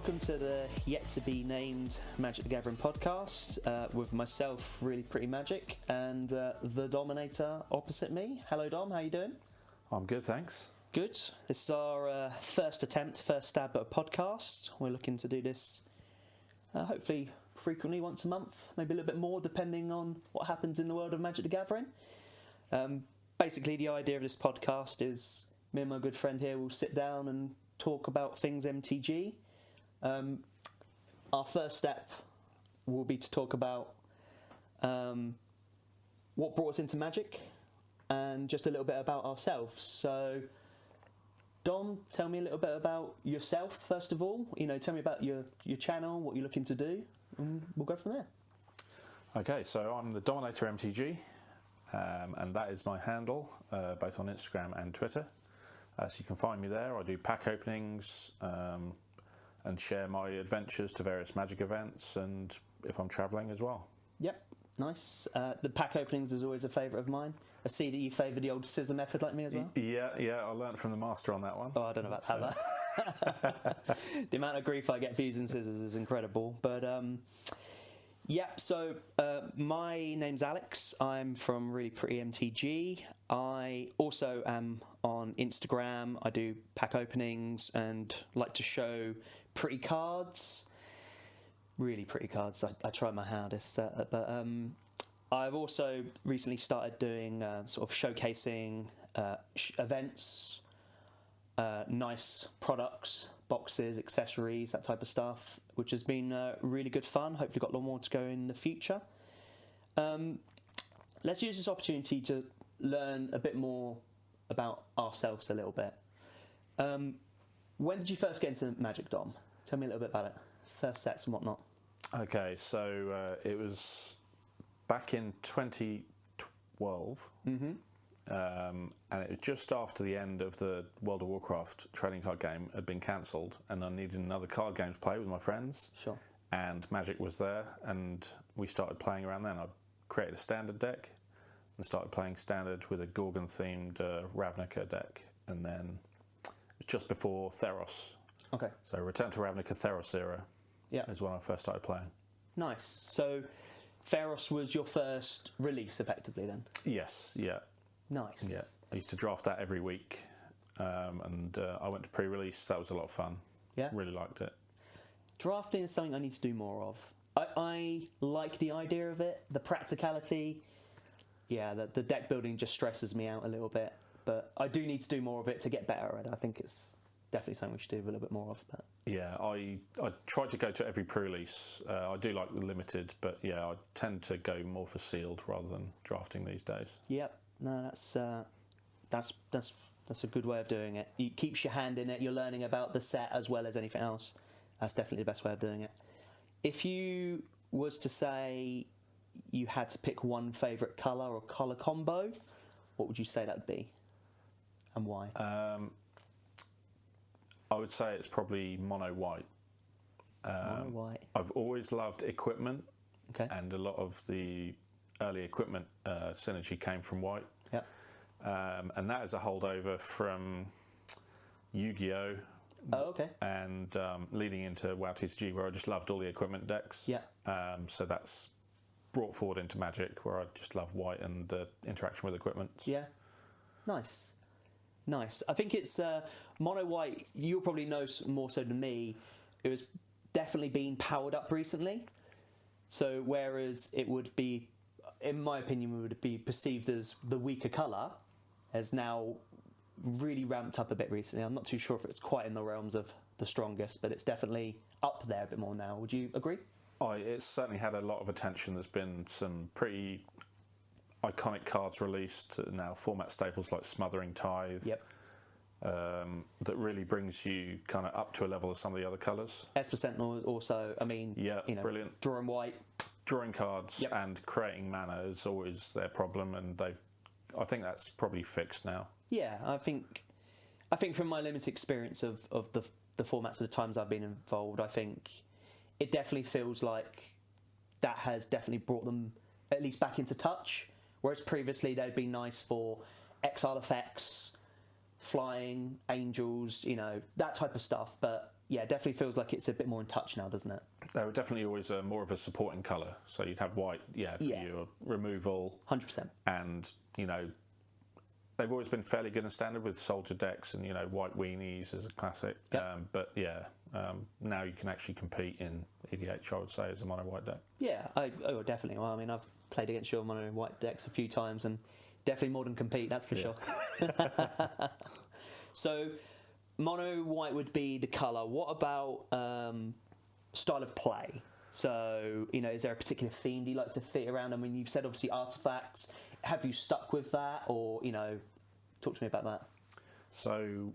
welcome to the yet-to-be-named Magic the Gathering podcast with myself, Really Pretty Magic, and the Dominator opposite me. Hello, Dom. How you doing? I'm good, thanks. Good. This is our first stab at a podcast. We're looking to do this hopefully frequently, once a month, maybe a little bit more, depending on what happens in the world of Magic the Gathering. Basically, the idea of this podcast is me and my good friend here will sit down and talk about things MTG. Our first step will be to talk about what brought us into Magic and just a little bit about ourselves. So, Dom, tell me a little bit about yourself, first of all. Tell me about your channel, what you're looking to do, and we'll go from there. Okay, so I'm the Dominator MTG, and that is my handle, both on Instagram and Twitter. So you can find me there. I do pack openings and share my adventures to various Magic events, and if I'm travelling as well. Yep, nice. The pack openings is always a favourite of mine. I see that you favour the old scissor method like me as well. Yeah, I learnt from the master on that one. Oh, I don't know about that. The amount of grief I get for using scissors is incredible. But so my name's Alex. I'm from ReallyPrettyMTG. I also am on Instagram. I do pack openings and like to show pretty cards. Really pretty cards. I try my hardest. But I've also recently started doing sort of showcasing events, nice products, boxes, accessories, that type of stuff, which has been really good fun. Hopefully got a lot more to go in the future. Let's use this opportunity to learn a bit more about ourselves a little bit. When did you first get into Magic, Dom? Tell me a little bit about it. First sets and whatnot. Okay, so it was back in 2012. Mm-hmm. And it was just after the end of the World of Warcraft trading card game had been cancelled, and I needed another card game to play with my friends. Sure. And Magic was there, and we started playing around then. I created a standard deck and started playing standard with a Gorgon-themed Ravnica deck, and then just before Theros. Okay. So Return to Ravnica Theros era is when I first started playing. Nice. So Theros was your first release, effectively, then? Yes, yeah. Nice. Yeah, I used to draft that every week, and I went to pre-release. That was a lot of fun. Yeah, really liked it. Drafting is something I need to do more of. I like the idea of it, the practicality. Yeah, the deck building just stresses me out a little bit, but I do need to do more of it to get better at it. I think it's definitely something we should do a little bit more of. But yeah, I try to go to every pre-release. I do like the limited, but yeah, I tend to go more for sealed rather than drafting these days. Yep. No, that's a good way of doing it. It keeps your hand in it. You're learning about the set as well as anything else. That's definitely the best way of doing it. If you was to say you had to pick one favourite colour or colour combo, what would you say that would be, and why? I would say it's probably mono white. Mono white. I've always loved equipment, okay, and a lot of the early equipment synergy came from white. Yep. And that is a holdover from Yu-Gi-Oh! Oh, okay. And leading into WoW TCG, where I just loved all the equipment decks. Yeah. So that's brought forward into Magic, where I just love white and the interaction with equipment. Yeah. Nice. I think it's mono white. You'll probably know more so than me. It was definitely being powered up recently. So whereas it would be, in my opinion, would be perceived as the weaker colour, has now really ramped up a bit recently. I'm not too sure if it's quite in the realms of the strongest, but it's definitely up there a bit more now. Would you agree? It's certainly had a lot of attention. There's been some pretty iconic cards released now, format staples like Smothering Tithe. Yep. That really brings you kind of up to a level of some of the other colours. Esper Sentinel also, brilliant. Drawing white. Drawing cards and creating mana is always their problem, and I think that's probably fixed now. Yeah, I think from my limited experience of the formats of the times I've been involved, I think it definitely feels like that has definitely brought them at least back into touch, whereas previously they'd been nice for exile effects, flying, angels, that type of stuff, but yeah, it definitely feels like it's a bit more in touch now, doesn't it? They were definitely always more of a supporting colour. So you'd have white, for your removal. 100%. And, they've always been fairly good in standard with soldier decks and, white weenies as a classic. Yep. But now you can actually compete in EDH, I would say, as a mono white deck. Yeah, definitely. Well, I mean, I've played against your mono white decks a few times and definitely more than compete, that's for sure. So, mono white would be the colour. What about style of play? So, is there a particular theme do you like to fit around? I mean, you've said obviously artifacts. Have you stuck with that, or talk to me about that? So,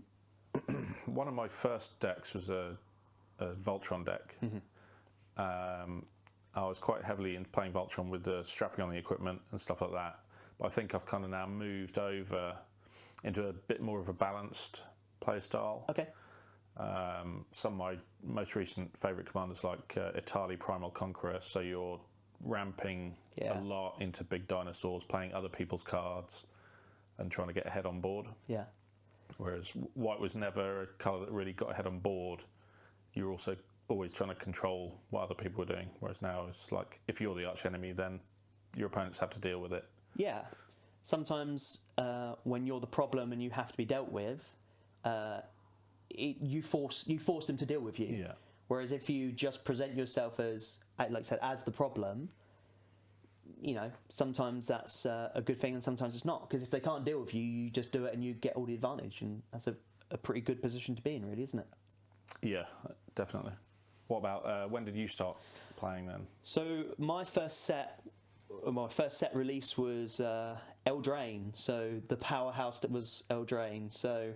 one of my first decks was a Voltron deck. I was quite heavily in playing Voltron with the strapping on the equipment and stuff like that. But I think I've kind of now moved over into a bit more of a balanced play style. Okay. Some of my most recent favourite commanders like Itali Primal Conqueror, so you're ramping a lot into big dinosaurs, playing other people's cards and trying to get ahead on board. Yeah. Whereas white was never a colour that really got ahead on board. You're also always trying to control what other people were doing. Whereas now it's like, if you're the arch enemy, then your opponents have to deal with it. Yeah. Sometimes when you're the problem and you have to be dealt with, you force them to deal with you. Yeah. Whereas if you just present yourself as, like I said, as the problem, sometimes that's a good thing and sometimes it's not. Because if they can't deal with you, you just do it and you get all the advantage. And that's a pretty good position to be in, really, isn't it? Yeah, definitely. What about, when did you start playing then? So my first set release was Eldraine, so the powerhouse that was Eldraine. So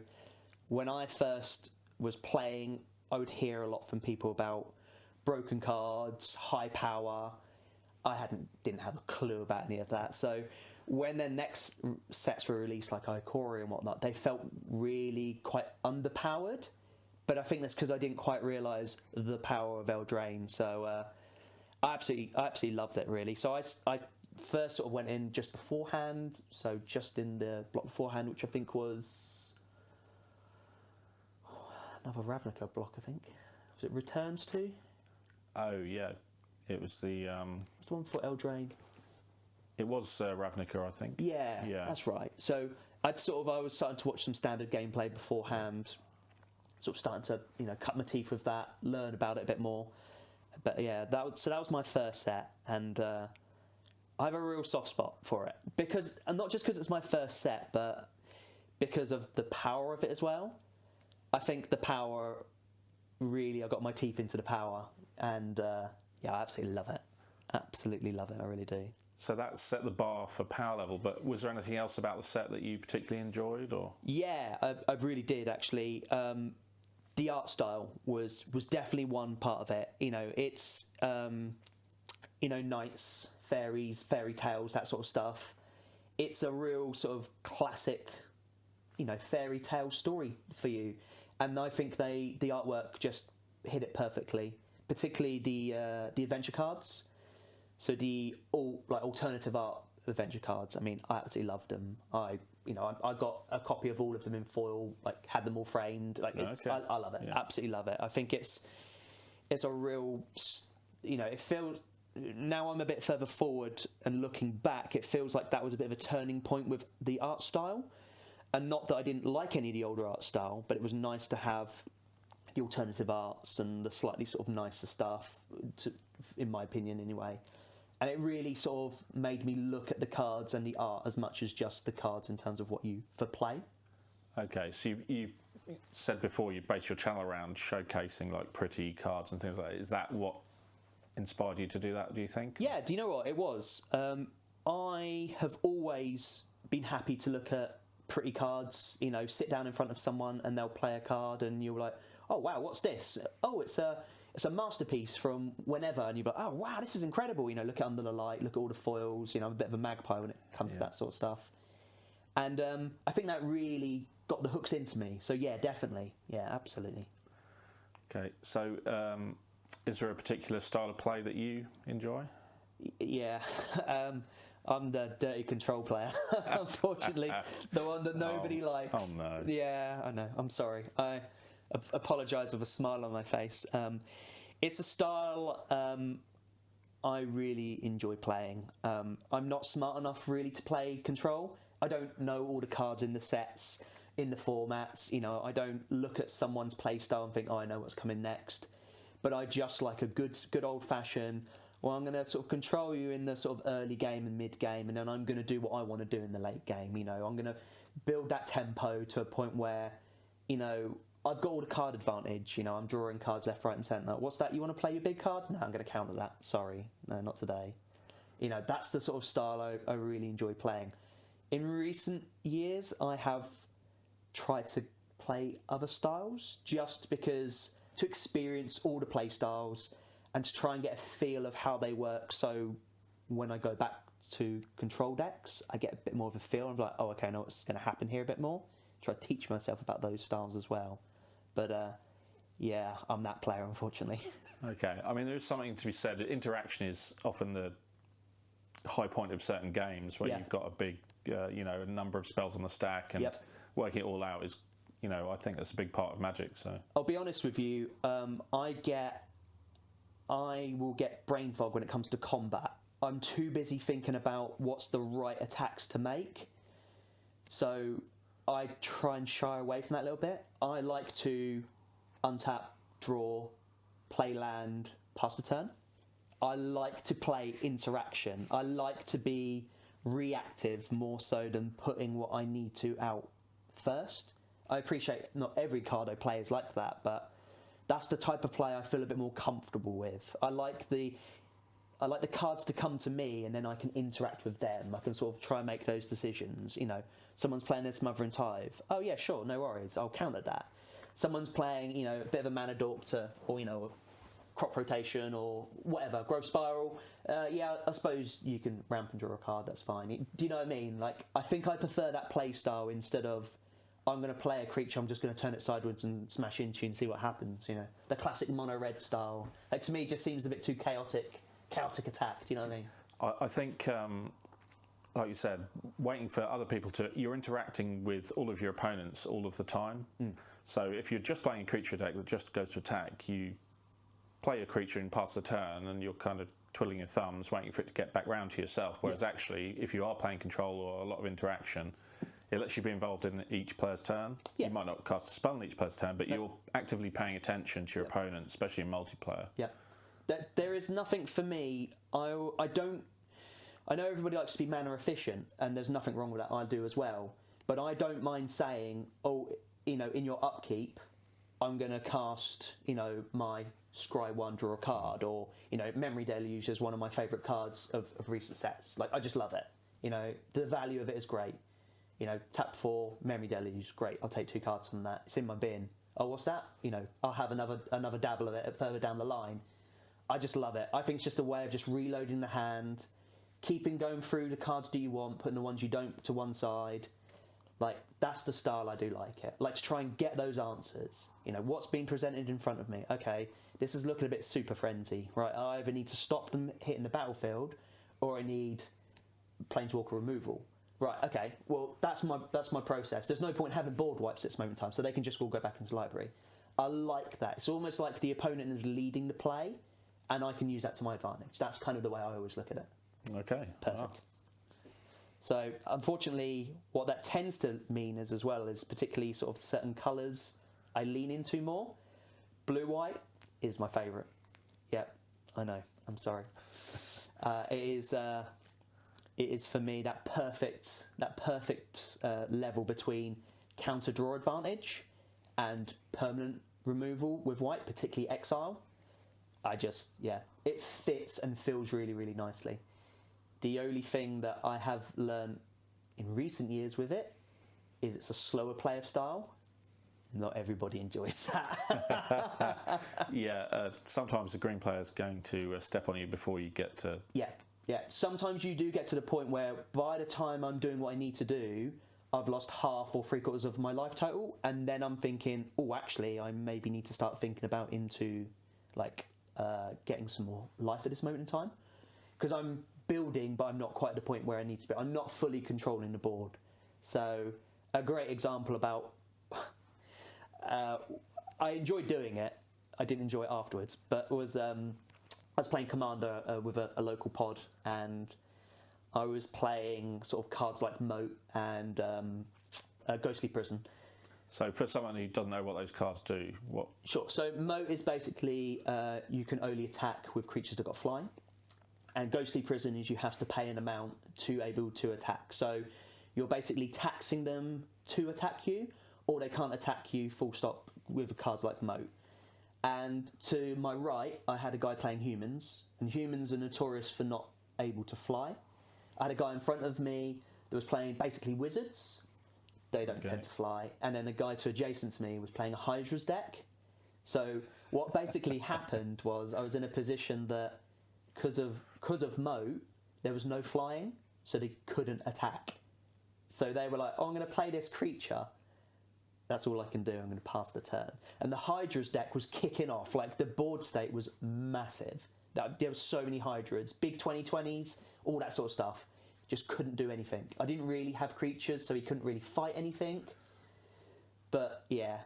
when I first was playing, I would hear a lot from people about broken cards, high power. I didn't have a clue about any of that. So when their next sets were released, like Ikoria and whatnot, they felt really quite underpowered. But I think that's because I didn't quite realise the power of Eldraine. So I absolutely loved it, really. So I first sort of went in just beforehand, so just in the block beforehand, which I think was another Ravnica block, I think. Was it Returns 2? Oh, yeah. It was the... What's the one for Eldraine? It was Ravnica, I think. Yeah, that's right. So I was starting to watch some standard gameplay beforehand, sort of starting to cut my teeth with that, learn about it a bit more. But yeah, that was my first set, and I have a real soft spot for it and not just because it's my first set, but because of the power of it as well. I think the power, really, I got my teeth into the power, and I absolutely love it. Absolutely love it, I really do. So that set the bar for power level, but was there anything else about the set that you particularly enjoyed? Or Yeah, I really did, actually. The art style was definitely one part of it. It's, knights, fairies, fairy tales, that sort of stuff. It's a real sort of classic, fairy tale story for you. And I think the artwork just hit it perfectly, particularly the adventure cards. So the alternative art adventure cards. I mean, I absolutely loved them. I got a copy of all of them in foil, had them all framed. I love it. Yeah. Absolutely love it. I think it's a real, it feels, now I'm a bit further forward and looking back, it feels like that was a bit of a turning point with the art style. And not that I didn't like any of the older art style, but it was nice to have the alternative arts and the slightly sort of nicer stuff, in my opinion anyway. And it really sort of made me look at the cards and the art as much as just the cards in terms of what you for play. Okay, so you said before you base your channel around showcasing pretty cards and things like that. Is that what inspired you to do that, do you think? Yeah, do you know what? It was. I have always been happy to look at pretty cards, sit down in front of someone and they'll play a card and you're like, oh wow, what's this? Oh, it's a masterpiece from whenever, and you're like, oh wow, this is incredible. Look at Under the Light, look at all the foils. I'm a bit of a magpie when it comes to that sort of stuff. And I think that really got the hooks into me. So yeah, definitely, yeah, absolutely. Okay, so is there a particular style of play that you enjoy? Yeah. I'm the dirty control player, unfortunately, the one that nobody likes. Oh no! Yeah, I know. I'm sorry. apologise with a smile on my face. It's a style I really enjoy playing. I'm not smart enough really to play Control. I don't know all the cards in the sets, in the formats. You know, I don't look at someone's play style and think, oh, I know what's coming next. But I just like a good old-fashioned, well, I'm going to sort of control you in the sort of early game and mid-game, and then I'm going to do what I want to do in the late game. You know, I'm going to build that tempo to a point where, you know, I've got all the card advantage. You know, I'm drawing cards left, right, and centre. What's that? You want to play your big card? No, I'm going to counter that. Sorry, no, not today. You know, that's the sort of style I really enjoy playing. In recent years, I have tried to play other styles just because to experience all the play styles and to try and get a feel of how they work. So when I go back to Control decks, I get a bit more of a feel. I'm like, oh, okay, I know what's going to happen here a bit more. Try to teach myself about those styles as well. But yeah, I'm that player, unfortunately. Okay, I mean, there's something to be said. Interaction is often the high point of certain games where you've got a big, you know, a number of spells on the stack, and working it all out is, you know, I think that's a big part of Magic. So I'll be honest with you, I will get brain fog when it comes to combat. I'm too busy thinking about what's the right attacks to make. So I try and shy away from that a little bit. I like to untap, draw, play land, pass the turn. I like to play interaction. I like to be reactive more so than putting what I need to out first. I appreciate not every card I play is like that, but that's the type of play I feel a bit more comfortable with. I like the cards to come to me, and then I can interact with them. I can sort of try and make those decisions. You know, someone's playing this Mother and Tithe. Oh yeah, sure, no worries. I'll counter that. Someone's playing, you know, a bit of a Mana Doctor, or you know, crop rotation or whatever, growth spiral. Yeah, I suppose you can ramp and draw a card. That's fine. Do you know what I mean? Like, I think I prefer that play style instead of I'm going to play a creature, I'm just going to turn it sideways and smash into you and see what happens. You know, the classic mono red style. Like, to me, just seems a bit too chaotic attack. Do you know what I mean? I think, like you said, waiting for other people to... You're interacting with all of your opponents all of the time. So if you're just playing a creature deck that just goes to attack, you play a creature and pass the turn, and you're kind of twiddling your thumbs, waiting for it to get back round to yourself. Whereas actually, if you are playing control or a lot of interaction, it lets you be involved in each player's turn. You might not cast a spell on each player's turn, but you're actively paying attention to your opponent, especially in multiplayer. Yeah. There is nothing for me. I know everybody likes to be mana efficient, and there's nothing wrong with that. I do as well. But I don't mind saying, oh, you know, in your upkeep, I'm going to cast, you know, my Scry 1, draw a card, or, you know, Memory Deluge is one of my favourite cards of recent sets. Like, I just love it. You know, the value of it is great. You know, tap 4, Memory Deluge, great. I'll take 2 cards from that. It's in my bin. Oh, what's that? You know, I'll have another dabble of it further down the line. I just love it. I think it's just a way of just reloading the hand, keeping going through the cards that you want, putting the ones you don't to one side. Like, that's the style I do like it. Like, to try and get those answers. You know, what's being presented in front of me? Okay, this is looking a bit super frenzy, right? I either need to stop them hitting the battlefield, or I need Planeswalker removal. Right, okay, well, that's my process. There's no point in having board wipes at this moment in time, so they can just all go back into the library. I like that. It's almost like the opponent is leading the play, and I can use that to my advantage. That's kind of the way I always look at it. Okay. Perfect. Wow. So, unfortunately, what that tends to mean is, as well, is particularly sort of certain colours I lean into more. Blue-white is my favourite. Yep, I know. I'm sorry. It is for me that perfect level between counter draw advantage and permanent removal with white, particularly exile. It fits and feels really, really nicely. The only thing that I have learned in recent years with it is it's a slower play of style. Not everybody enjoys that. Sometimes the green player is going to step on you before you get to... Yeah, sometimes you do get to the point where by the time I'm doing what I need to do, I've lost half or 3/4 of my life total, and then I'm thinking, oh, actually, I maybe need to start thinking about getting some more life at this moment in time. Because I'm building, but I'm not quite at the point where I need to be. I'm not fully controlling the board. So a great example about... I enjoyed doing it. I didn't enjoy it afterwards, but it was I was playing Commander with a local pod, and I was playing sort of cards like Moat and Ghostly Prison. So for someone who doesn't know what those cards do, what? Sure. So Moat is basically you can only attack with creatures that got flying, and Ghostly Prison is you have to pay an amount to able to attack. So you're basically taxing them to attack you, or they can't attack you full stop with cards like Moat. And to my right, I had a guy playing humans, and humans are notorious for not able to fly. I had a guy in front of me that was playing basically wizards. They don't tend to fly. And then a guy to adjacent to me was playing a Hydra's deck. So what basically happened was I was in a position that because of Moat, there was no flying, so they couldn't attack. So they were like, oh, I'm going to play this creature. That's all I can do. I'm going to pass the turn. And the Hydra's deck was kicking off. Like, the board state was massive. There were so many Hydras, big 2020s, all that sort of stuff. Just couldn't do anything. I didn't really have creatures, so he couldn't really fight anything. But, yeah.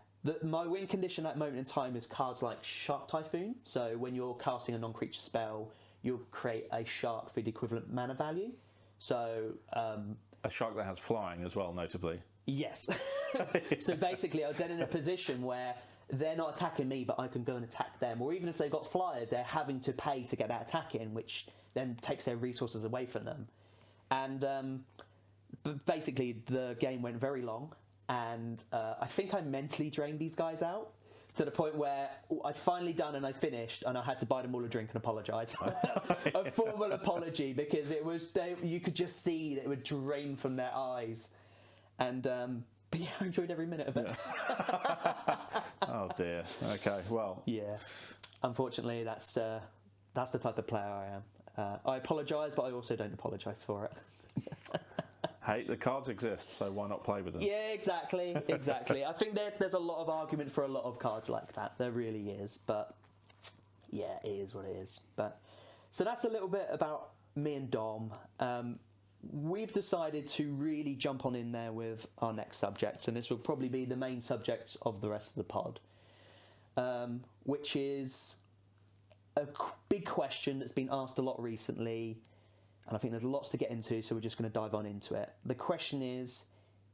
My win condition at that moment in time is cards like Shark Typhoon. So when you're casting a non-creature spell, you'll create a shark for the equivalent mana value. So... a shark that has flying as well, notably. Yes. So basically, I was then in a position where they're not attacking me, but I can go and attack them. Or even if they've got flyers, they're having to pay to get that attack in, which then takes their resources away from them. And but basically, the game went very long, and I think I mentally drained these guys out to the point where I'd finally done and I finished, and I had to buy them all a drink and apologise. A formal apology, because it was you could just see that it would drain from their eyes. And but yeah, I enjoyed every minute of it. Yeah. Oh dear. Okay. Well. Yeah. Unfortunately, that's the type of player I am. I apologise, but I also don't apologise for it. Hey, the cards exist, so why not play with them? Yeah, exactly. I think there's a lot of argument for a lot of cards like that. There really is. But yeah, it is what it is. But so that's a little bit about me and Dom. We've decided to really jump on in there with our next subject, and this will probably be the main subject of the rest of the pod, which is a big question that's been asked a lot recently, and I think there's lots to get into, so we're just going to dive on into it. The question is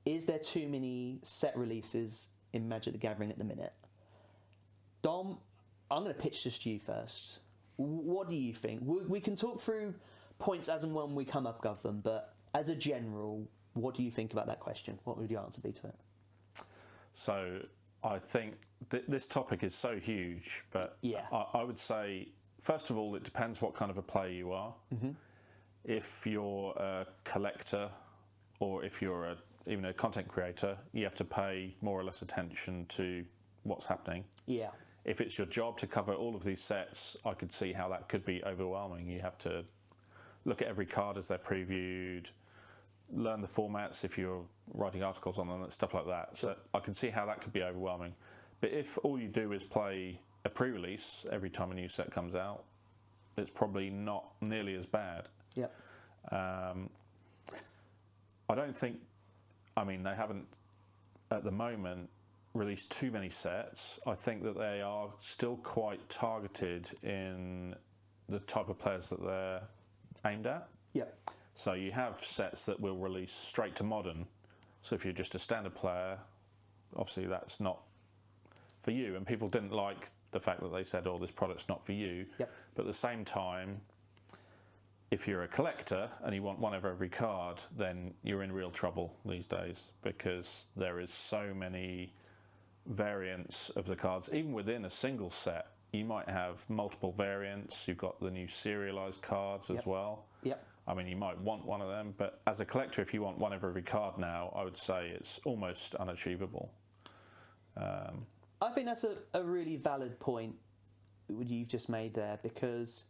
there too many set releases in Magic the Gathering at the minute? Dom, I'm going to pitch this to you first. What do you think? We can talk through points as and when we come up with them, but as a general, what do you think about that question? What would your answer be to it? So I think this topic is so huge, but yeah. I would say, first of all, it depends what kind of a player you are. Mm-hmm. If you're a collector, or if you're even a content creator, you have to pay more or less attention to what's happening. Yeah. If it's your job to cover all of these sets, I could see how that could be overwhelming. You have to look at every card as they're previewed, learn the formats if you're writing articles on them, stuff like that. Sure. So I can see how that could be overwhelming. But if all you do is play a pre-release every time a new set comes out, it's probably not nearly as bad. Yep. I don't think, they haven't at the moment released too many sets. I think that they are still quite targeted in the type of players that they're aimed at. Yep. So you have sets that will release straight to modern. So if you're just a standard player, obviously that's not for you. And people didn't like the fact that they said, oh, this product's not for you. Yep. But at the same time, if you're a collector and you want one of every card, then you're in real trouble these days, because there is so many variants of the cards. Even within a single set, you might have multiple variants. You've got the new serialized cards as well. Yep. You might want one of them, but as a collector, if you want one of every card now, I would say it's almost unachievable. I think that's a really valid point you've just made there, because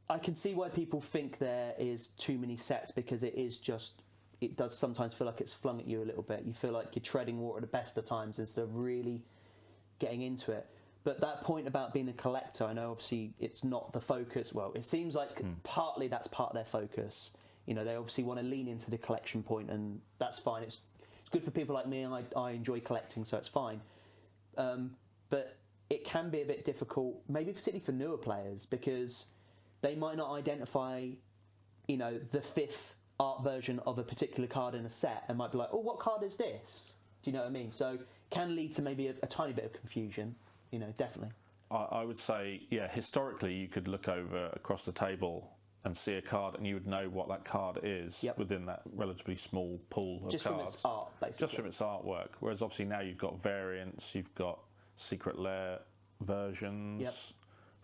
I can see why people think there is too many sets, because it does sometimes feel like it's flung at you a little bit. You feel like you're treading water the best of times instead of really getting into it. But that point about being a collector, I know obviously it's not the focus. Well, it seems like partly that's part of their focus. They obviously want to lean into the collection point, and that's fine. It's It's good for people like me. I enjoy collecting, so it's fine. But it can be a bit difficult, maybe particularly for newer players, because they might not identify, the 5th art version of a particular card in a set, and might be like, oh, what card is this? Do you know what I mean? So can lead to maybe a tiny bit of confusion, definitely. I would say, yeah, historically you could look over across the table and see a card and you would know what that card is within that relatively small pool of just cards. Just from its art, basically. Just from its artwork. Whereas obviously now you've got variants, you've got secret lair versions,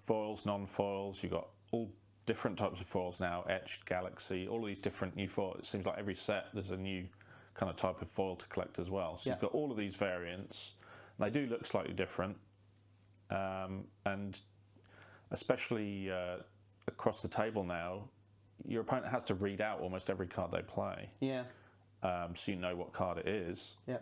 foils, non-foils, you've got all different types of foils now, etched, galaxy, all these different new foils. It seems like every set there's a new kind of type of foil to collect as well. So you've got all of these variants. They do look slightly different. And especially across the table now, your opponent has to read out almost every card they play. Yeah. So you know what card it is. Yeah.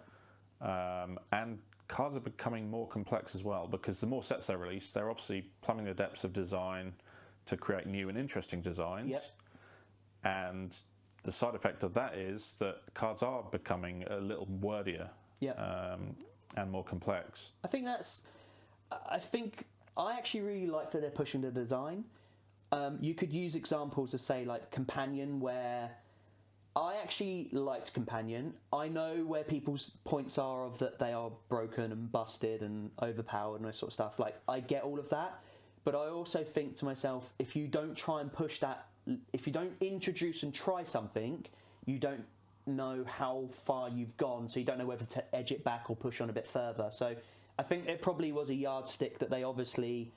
And cards are becoming more complex as well, because the more sets they release, they're obviously plumbing the depths of design to create new and interesting designs. Yep. And the side effect of that is that cards are becoming a little wordier and more complex. I think I actually really like that they're pushing the design. You could use examples of, say, like Companion, where I actually liked Companion. I know where people's points are of that they are broken and busted and overpowered and that sort of stuff. Like, I get all of that. But I also think to myself, if you don't try and push that, if you don't introduce and try something, you don't know how far you've gone, so you don't know whether to edge it back or push on a bit further. So I think it probably was a yardstick that they obviously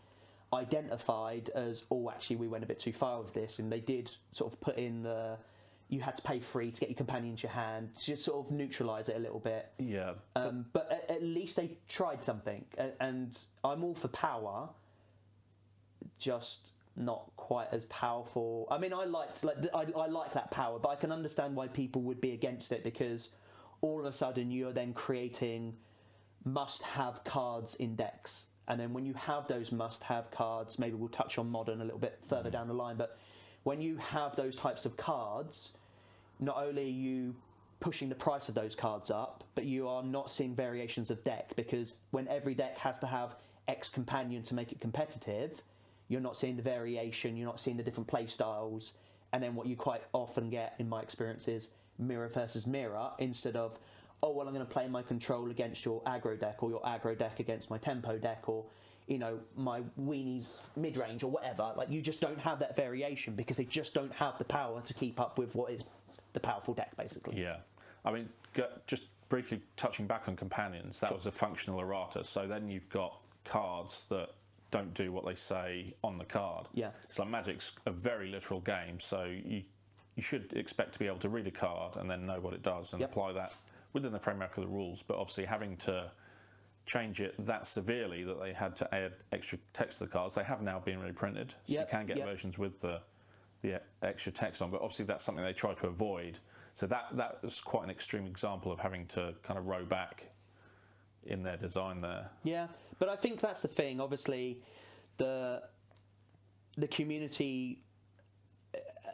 identified as, oh, actually, we went a bit too far with this, and they did sort of put in you had to pay free to get your companion into your hand, to sort of neutralise it a little bit. Yeah. But at least they tried something, and I'm all for power, just not quite as powerful. I mean, I like that power, but I can understand why people would be against it, because all of a sudden you're then creating must-have cards in decks, and then when you have those must-have cards, maybe we'll touch on Modern a little bit further down the line, but when you have those types of cards, not only are you pushing the price of those cards up, but you are not seeing variations of deck, because when every deck has to have X companion to make it competitive, you're not seeing the variation, you're not seeing the different play styles, and then what you quite often get, in my experience, is mirror versus mirror, instead of, oh, well, I'm going to play my control against your aggro deck, or your aggro deck against my tempo deck, or, my weenies mid-range, or whatever. Like, you just don't have that variation, because they just don't have the power to keep up with what is the powerful deck, basically. Yeah. I mean, just briefly touching back on companions, that was a functional errata. So then you've got cards that don't do what they say on the card. Yeah. It's like Magic's a very literal game, so you should expect to be able to read a card and then know what it does and apply that within the framework of the rules, but obviously having to change it that severely that they had to add extra text to the cards. They have now been reprinted, so you can get versions with the extra text on, but obviously that's something they try to avoid. So that was quite an extreme example of having to kind of row back in their design there. Yeah, but I think that's the thing. Obviously, the community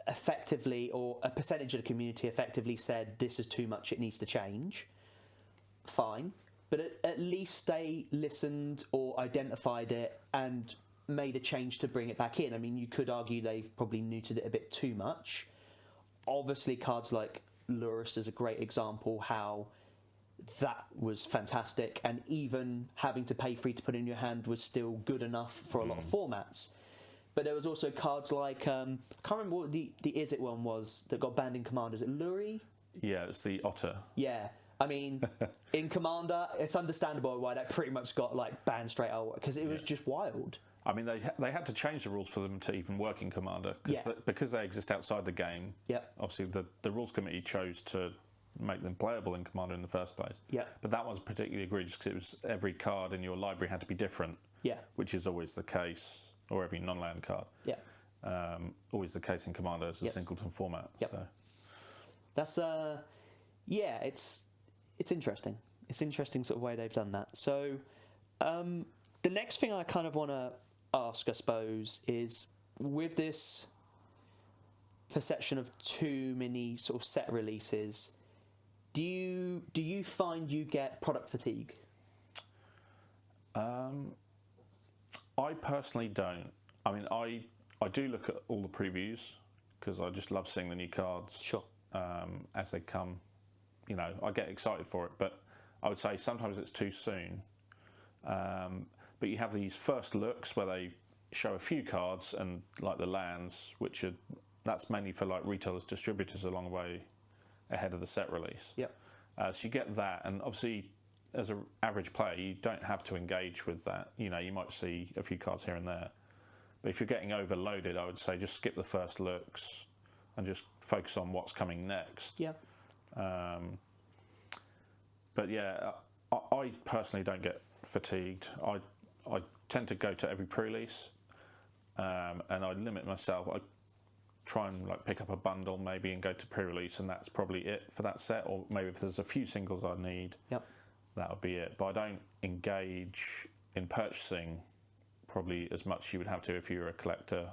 effectively, or a percentage of the community effectively said, this is too much, it needs to change. Fine. But at least they listened or identified it and made a change to bring it back in. I mean, you could argue they've probably neutered it a bit too much. Obviously, cards like Lurus is a great example how that was fantastic, and even having to pay free to put in your hand was still good enough for a lot of formats. But there was also cards like, I can't remember what the Is It one was that got banned in Commander. Is it Lurie? Yeah, it's the Otter. Yeah. I mean, in Commander, it's understandable why that pretty much got banned straight out, because it was just wild. I mean, they had to change the rules for them to even work in Commander, because they exist outside the game. Obviously, the rules committee chose to make them playable in Commander in the first place. But that was particularly egregious because it was every card in your library had to be different. Which is always the case, or every non-land card. Always the case in Commander as a singleton format. So that's it's interesting. It's interesting sort of way they've done that. So the next thing I kind of want to ask, I suppose, is with this perception of too many sort of set releases, Do you find you get product fatigue? I personally don't. I mean, I do look at all the previews because I just love seeing the new cards. Sure. As they come, you know, I get excited for it. But I would say sometimes it's too soon. But you have these first looks where they show a few cards and like the lands, that's mainly for like retailers, distributors a long way ahead of the set release. Yep. So you get that, and obviously, as an average player, you don't have to engage with that. You know, you might see a few cards here and there, but if you're getting overloaded, I would say just skip the first looks and just focus on what's coming next. Yeah. But yeah, I personally don't get fatigued. I tend to go to every pre-release, and I limit myself. I try and like pick up a bundle maybe and go to pre-release, and that's probably it for that set. Or maybe if there's a few singles I need, that'll be it. But I don't engage in purchasing probably as much as you would have to if you were a collector.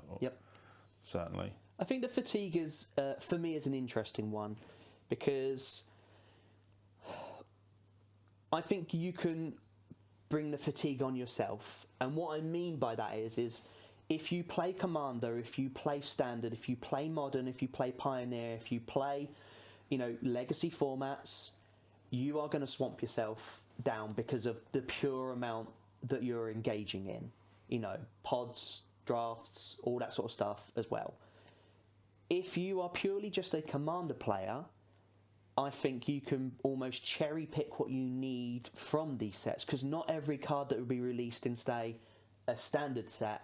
Certainly. I think the fatigue is, for me, is an interesting one, because I think you can bring the fatigue on yourself. And what I mean by that is if you play Commander, if you play Standard, if you play Modern, if you play Pioneer, if you play, you know, legacy formats, you are going to swamp yourself down because of the pure amount that you're engaging in. You know, pods, drafts, all that sort of stuff as well. If you are purely just a Commander player, I think you can almost cherry pick what you need from these sets, because not every card that will be released in, say, a Standard set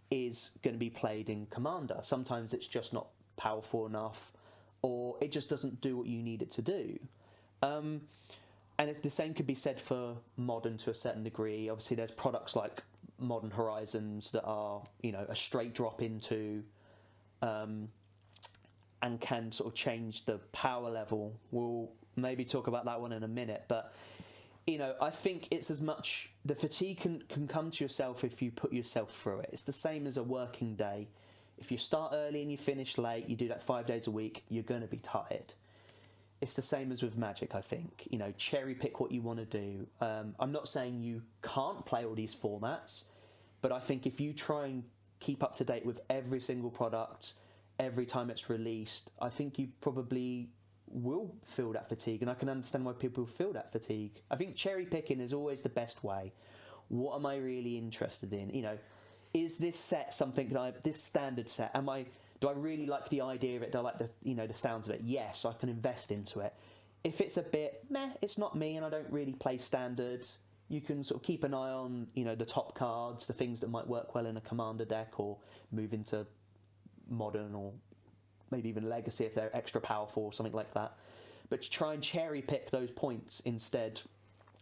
is going to be played in Commander. Sometimes it's just not powerful enough, or it just doesn't do what you need it to do. And the same could be said for Modern to a certain degree. Obviously, there's products like Modern Horizons that are, you know, a straight drop into, and can sort of change the power level. We'll maybe talk about that one in a minute, but you know, I think it's as much, the fatigue can come to yourself if you put yourself through it. It's the same as a working day. If you start early and you finish late, you do that 5 days a week, you're going to be tired. It's the same as with Magic, I think. You know, cherry pick what you want to do. I'm not saying you can't play all these formats, but I think if you try and keep up to date with every single product, every time it's released, I think you probably will feel that fatigue, and I can understand why people feel that fatigue. I think cherry picking is always the best way. What am I really interested in? You know, is this set something that this Standard set, do I really like the idea of it? Do I like the sounds of it? Yes, I can invest into it. If it's a bit meh, it's not me and I don't really play Standard, you can sort of keep an eye on, you know, the top cards, the things that might work well in a Commander deck, or move into Modern or maybe even Legacy if they're extra powerful or something like that. But to try and cherry pick those points instead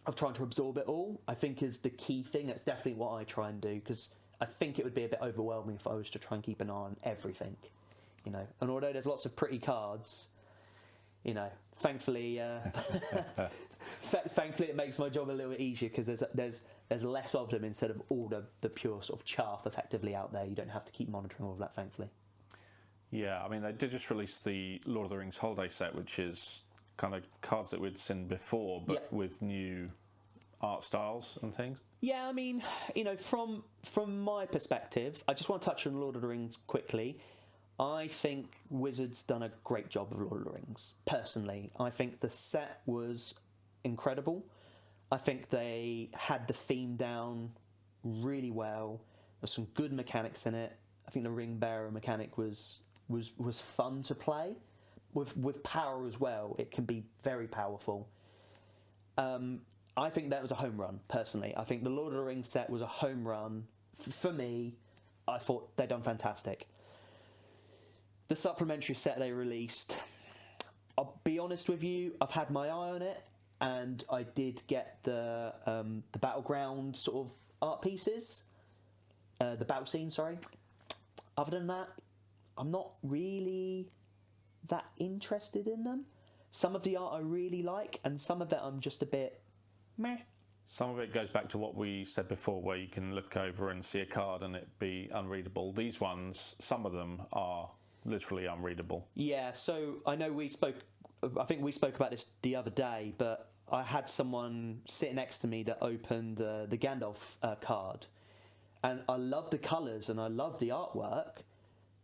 of trying to absorb it all, I think is the key thing. That's definitely what I try and do, because I think it would be a bit overwhelming if I was to try and keep an eye on everything, you know. And although there's lots of pretty cards, you know, thankfully thankfully it makes my job a little bit easier, because there's less of them instead of all the pure sort of chaff effectively out there. You don't have to keep monitoring all of that, thankfully. Yeah, I mean, they did just release the Lord of the Rings holiday set, which is kind of cards that we'd seen before, but with new art styles and things. Yeah, I mean, you know, from my perspective, I just want to touch on Lord of the Rings quickly. I think Wizards done a great job of Lord of the Rings, personally. I think the set was incredible. I think they had the theme down really well. There's some good mechanics in it. I think the ring bearer mechanic was fun to play. With power as well, it can be very powerful. I think that was a home run, personally. I think the Lord of the Rings set was a home run. For me, I thought they'd done fantastic. The supplementary set they released, I'll be honest with you, I've had my eye on it, and I did get the battleground sort of art pieces, the battle scene, sorry. Other than that, I'm not really that interested in them. Some of the art I really like, and some of it I'm just a bit meh. Some of it goes back to what we said before, where you can look over and see a card and it be unreadable. These ones, some of them are literally unreadable. Yeah, so I know we spoke I think we spoke about this the other day, but I had someone sitting next to me that opened the Gandalf card, and I love the colours and I love the artwork,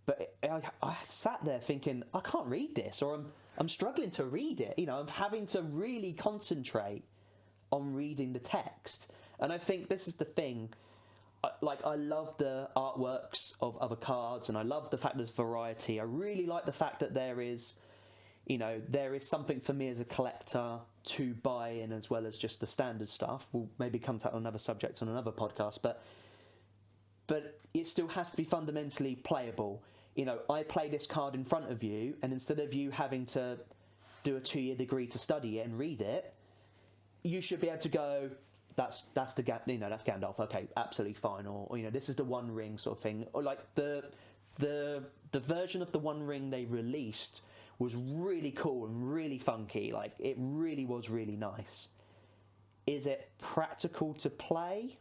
but I sat there thinking, I can't read this, or I'm struggling to read it. You know, I'm having to really concentrate on reading the text. And I think this is the thing. I love the artworks of other cards, and I love the fact there's variety. I really like the fact that there is something for me as a collector to buy in, as well as just the standard stuff. We'll maybe come to that on another subject on another podcast, but it still has to be fundamentally playable. You know, I play this card in front of you, and instead of you having to do a 2-year degree to study it and read it, you should be able to go, that's Gandalf. Okay, absolutely fine. Or this is the One Ring sort of thing. Or like the version of the One Ring they released was really cool and really funky. Like, it really was really nice. Is it practical to play?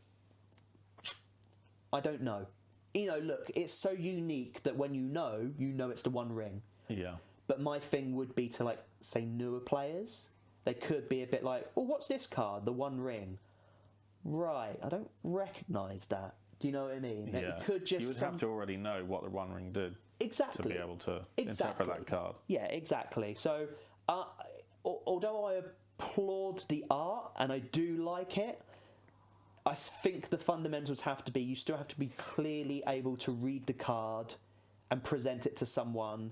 I don't know. Look, it's so unique that when you know it's the One Ring. Yeah. But my thing would be to, like, say, newer players. They could be a bit like, oh, what's this card? The One Ring. Right, I don't recognise that. Do you know what I mean? Yeah. It could just you would have to already know what the One Ring did. Exactly. To be able to interpret that card. Yeah, exactly. So, although I applaud the art and I do like it, I think the fundamentals have to be, you still have to be clearly able to read the card and present it to someone.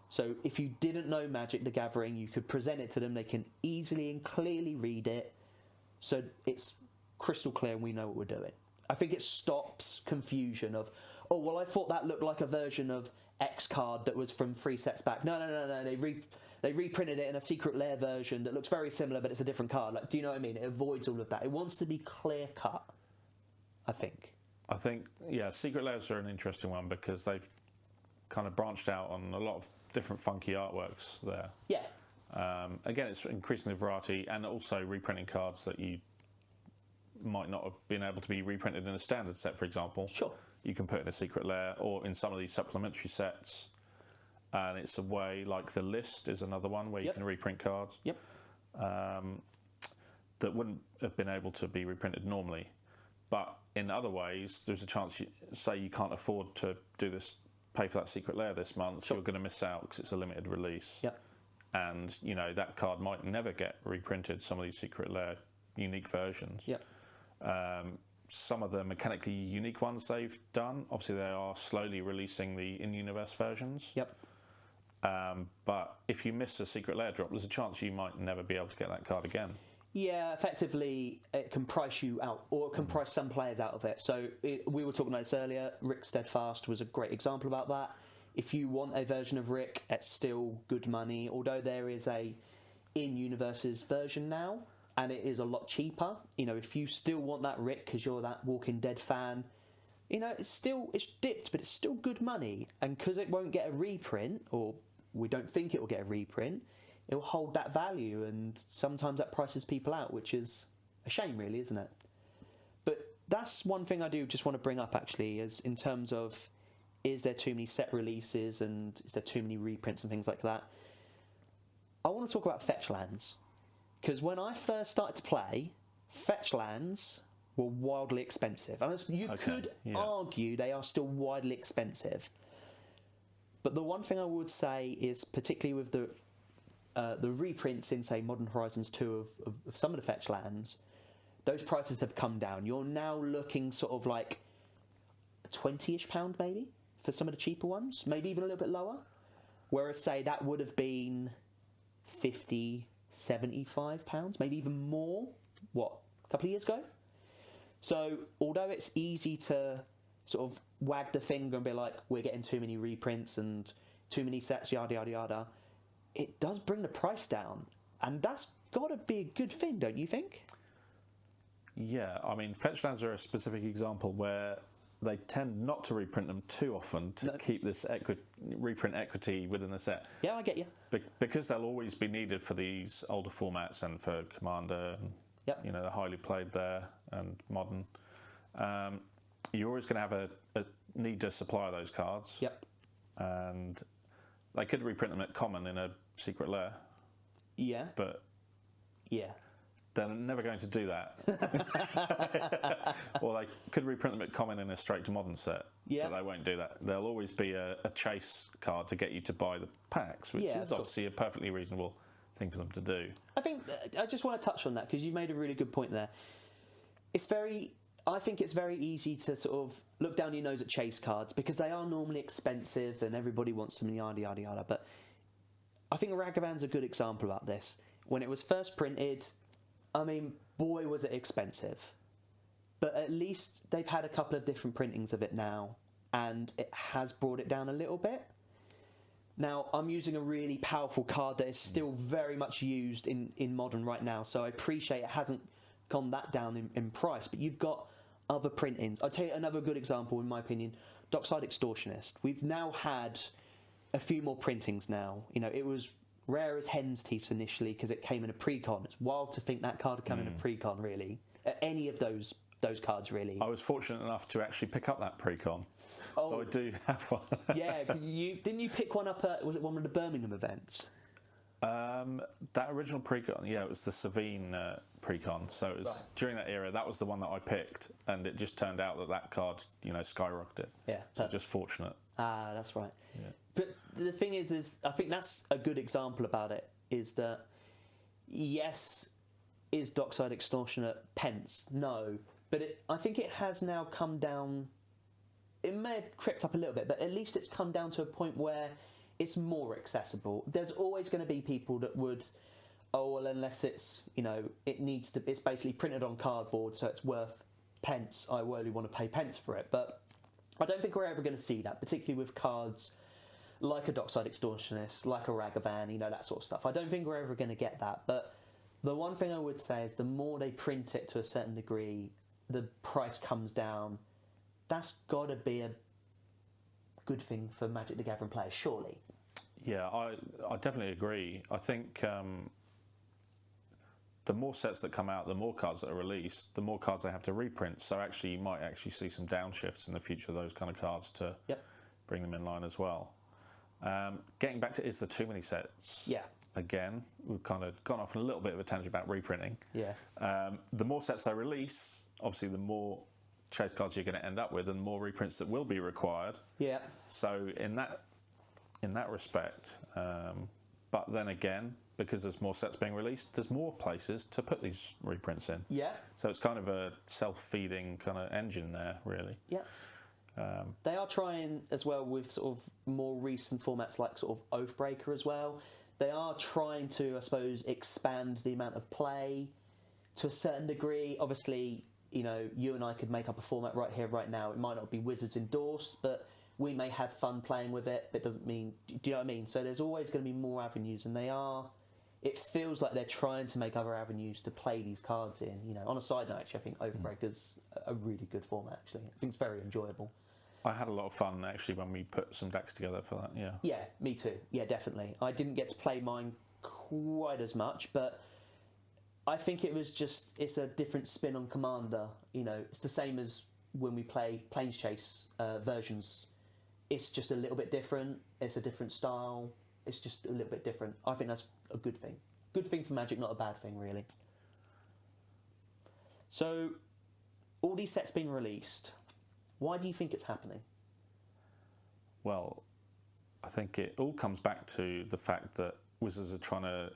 So if you didn't know Magic the Gathering, you could present it to them. They can easily and clearly read it, so it's crystal clear and we know what we're doing. I think it stops confusion of, oh, well, I thought that looked like a version of X card that was from 3 sets back. No. They reprinted it in a Secret Lair version that looks very similar, but it's a different card. Like, do you know what I mean? It avoids all of that. It wants to be clear cut, I think. Yeah, Secret Lairs are an interesting one because they've kind of branched out on a lot of different funky artworks there. Yeah. Again, it's increasing the variety and also reprinting cards that you might not have been able to be reprinted in a standard set, for example. Sure. You can put in a Secret Lair or in some of these supplementary sets. And it's a way, like the List is another one where you can reprint cards. Yep. That wouldn't have been able to be reprinted normally. But in other ways, there's a chance, say you can't afford to do this, pay for that Secret Lair this month, you're going to miss out because it's a limited release. Yep. And, that card might never get reprinted, some of these Secret Lair unique versions. Yep. Some of the mechanically unique ones they've done, obviously they are slowly releasing the in-universe versions. Yep. But if you miss a Secret Lair drop, there's a chance you might never be able to get that card again. Yeah, effectively, it can price you out, or it can price some players out of it. So we were talking about this earlier. Rick Steadfast was a great example about that. If you want a version of Rick, it's still good money, although there is a in-universes version now, and it is a lot cheaper. If you still want that Rick because you're that Walking Dead fan, it's dipped, but it's still good money. And because it won't get a reprint, or we don't think it will get a reprint, it will hold that value, and sometimes that prices people out, which is a shame, really, isn't it? But that's one thing I do just want to bring up, actually, is in terms of, is there too many set releases and is there too many reprints and things like that? I want to talk about fetch lands, because when I first started to play, fetch lands were wildly expensive. And you could argue they are still wildly expensive. But the one thing I would say is, particularly with the reprints in, say, Modern Horizons 2 of some of the fetch lands, those prices have come down. You're now looking sort of like £20-ish maybe for some of the cheaper ones, maybe even a little bit lower. Whereas, say, that would have been £50, £75, maybe even more, a couple of years ago? So, although it's easy to sort of wag the finger and be like, we're getting too many reprints and too many sets, yada, yada, yada, it does bring the price down. And that's got to be a good thing, don't you think? Yeah, I mean, fetch lands are a specific example where they tend not to reprint them too often to keep this reprint equity within the set. Yeah, I get you. Because they'll always be needed for these older formats and for Commander, and, the highly played there and Modern. You're always going to have a need to supply those cards. Yep. And they could reprint them at Common in a Secret Lair. Yeah. But yeah. they're never going to do that. Or they could reprint them at common in a straight to modern set, Yeah. but they won't do that. There'll always be a chase card to get you to buy the packs, which is obviously a perfectly reasonable thing for them to do. I think I just want to touch on that because you made a really good point there. I think it's very easy to sort of look down your nose at chase cards because they are normally expensive and everybody wants them, yada yada yada. But I think Ragavan's a good example about this. When it was first printed, I mean, boy, was it expensive. But at least they've had a couple of different printings of it now, and it has brought it down a little bit. Now, I'm using a really powerful card that is still very much used in Modern right now, so I appreciate it hasn't gone that down in price, but you've got other printings. I'll tell you another good example, in my opinion, Dockside Extortionist. We've now had a few more printings now. You know, it was rare as hen's teeth initially because it came in a pre-con. It's wild to think that card had come in a pre-con, really. Any of those cards, really. I was fortunate enough to actually pick up that pre-con, so I do have one. Yeah, didn't you pick one up at, was it one of the Birmingham events? That original pre-con, yeah, it was the Savine pre-con, so it was during that era, that was the one that I picked, and it just turned out that card, you know, skyrocketed. Yeah. So just fortunate. Ah, that's right. Yeah. But the thing is I think that's a good example about it, is that, yes, is Dockside Extortionate pence? No. But I think it has now come down, it may have crept up a little bit, but at least it's come down to a point where it's more accessible. There's always going to be people that would, oh, well, unless it's, you know, it's basically printed on cardboard, so it's worth pence, I really want to pay pence for it. But I don't think we're ever going to see that, particularly with cards like a Dockside Extortionist, like a Ragavan, you know, that sort of stuff. I don't think we're ever going to get that. But the one thing I would say is the more they print it to a certain degree, the price comes down. That's got to be a good thing for Magic the Gathering players, surely. Yeah, I definitely agree. I think the more sets that come out, the more cards that are released, the more cards they have to reprint. So actually, you might actually see some downshifts in the future of those kind of cards to bring them in line as well. Getting back to, is there too many sets? Yeah. Again, we've kind of gone off on a little bit of a tangent about reprinting. Yeah. The more sets they release, obviously the more chase cards you're going to end up with and more reprints that will be required. Yeah. So in that respect, but then again, because there's more sets being released, there's more places to put these reprints in. Yeah. So it's kind of a self-feeding kind of engine there, really. Yeah. They are trying as well with sort of more recent formats like sort of Oathbreaker as well. They are trying to, I suppose, expand the amount of play to a certain degree. Obviously, you know, you and I could make up a format right here, right now. It might not be Wizards endorsed, but we may have fun playing with it. It doesn't mean, do you know what I mean? So there's always going to be more avenues, and it feels like they're trying to make other avenues to play these cards in. You know, on a side note, actually, I think Oathbreaker's a really good format, actually. I think it's very enjoyable. I had a lot of fun, actually, when we put some decks together for that, yeah. Yeah, me too. Yeah, definitely. I didn't get to play mine quite as much, but I think it's a different spin on Commander. You know, it's the same as when we play Planes Chase versions. It's just a little bit different. It's a different style. It's just a little bit different. I think that's a good thing. Good thing for Magic, not a bad thing, really. So, all these sets being released, why do you think it's happening? Well, I think it all comes back to the fact that Wizards are trying to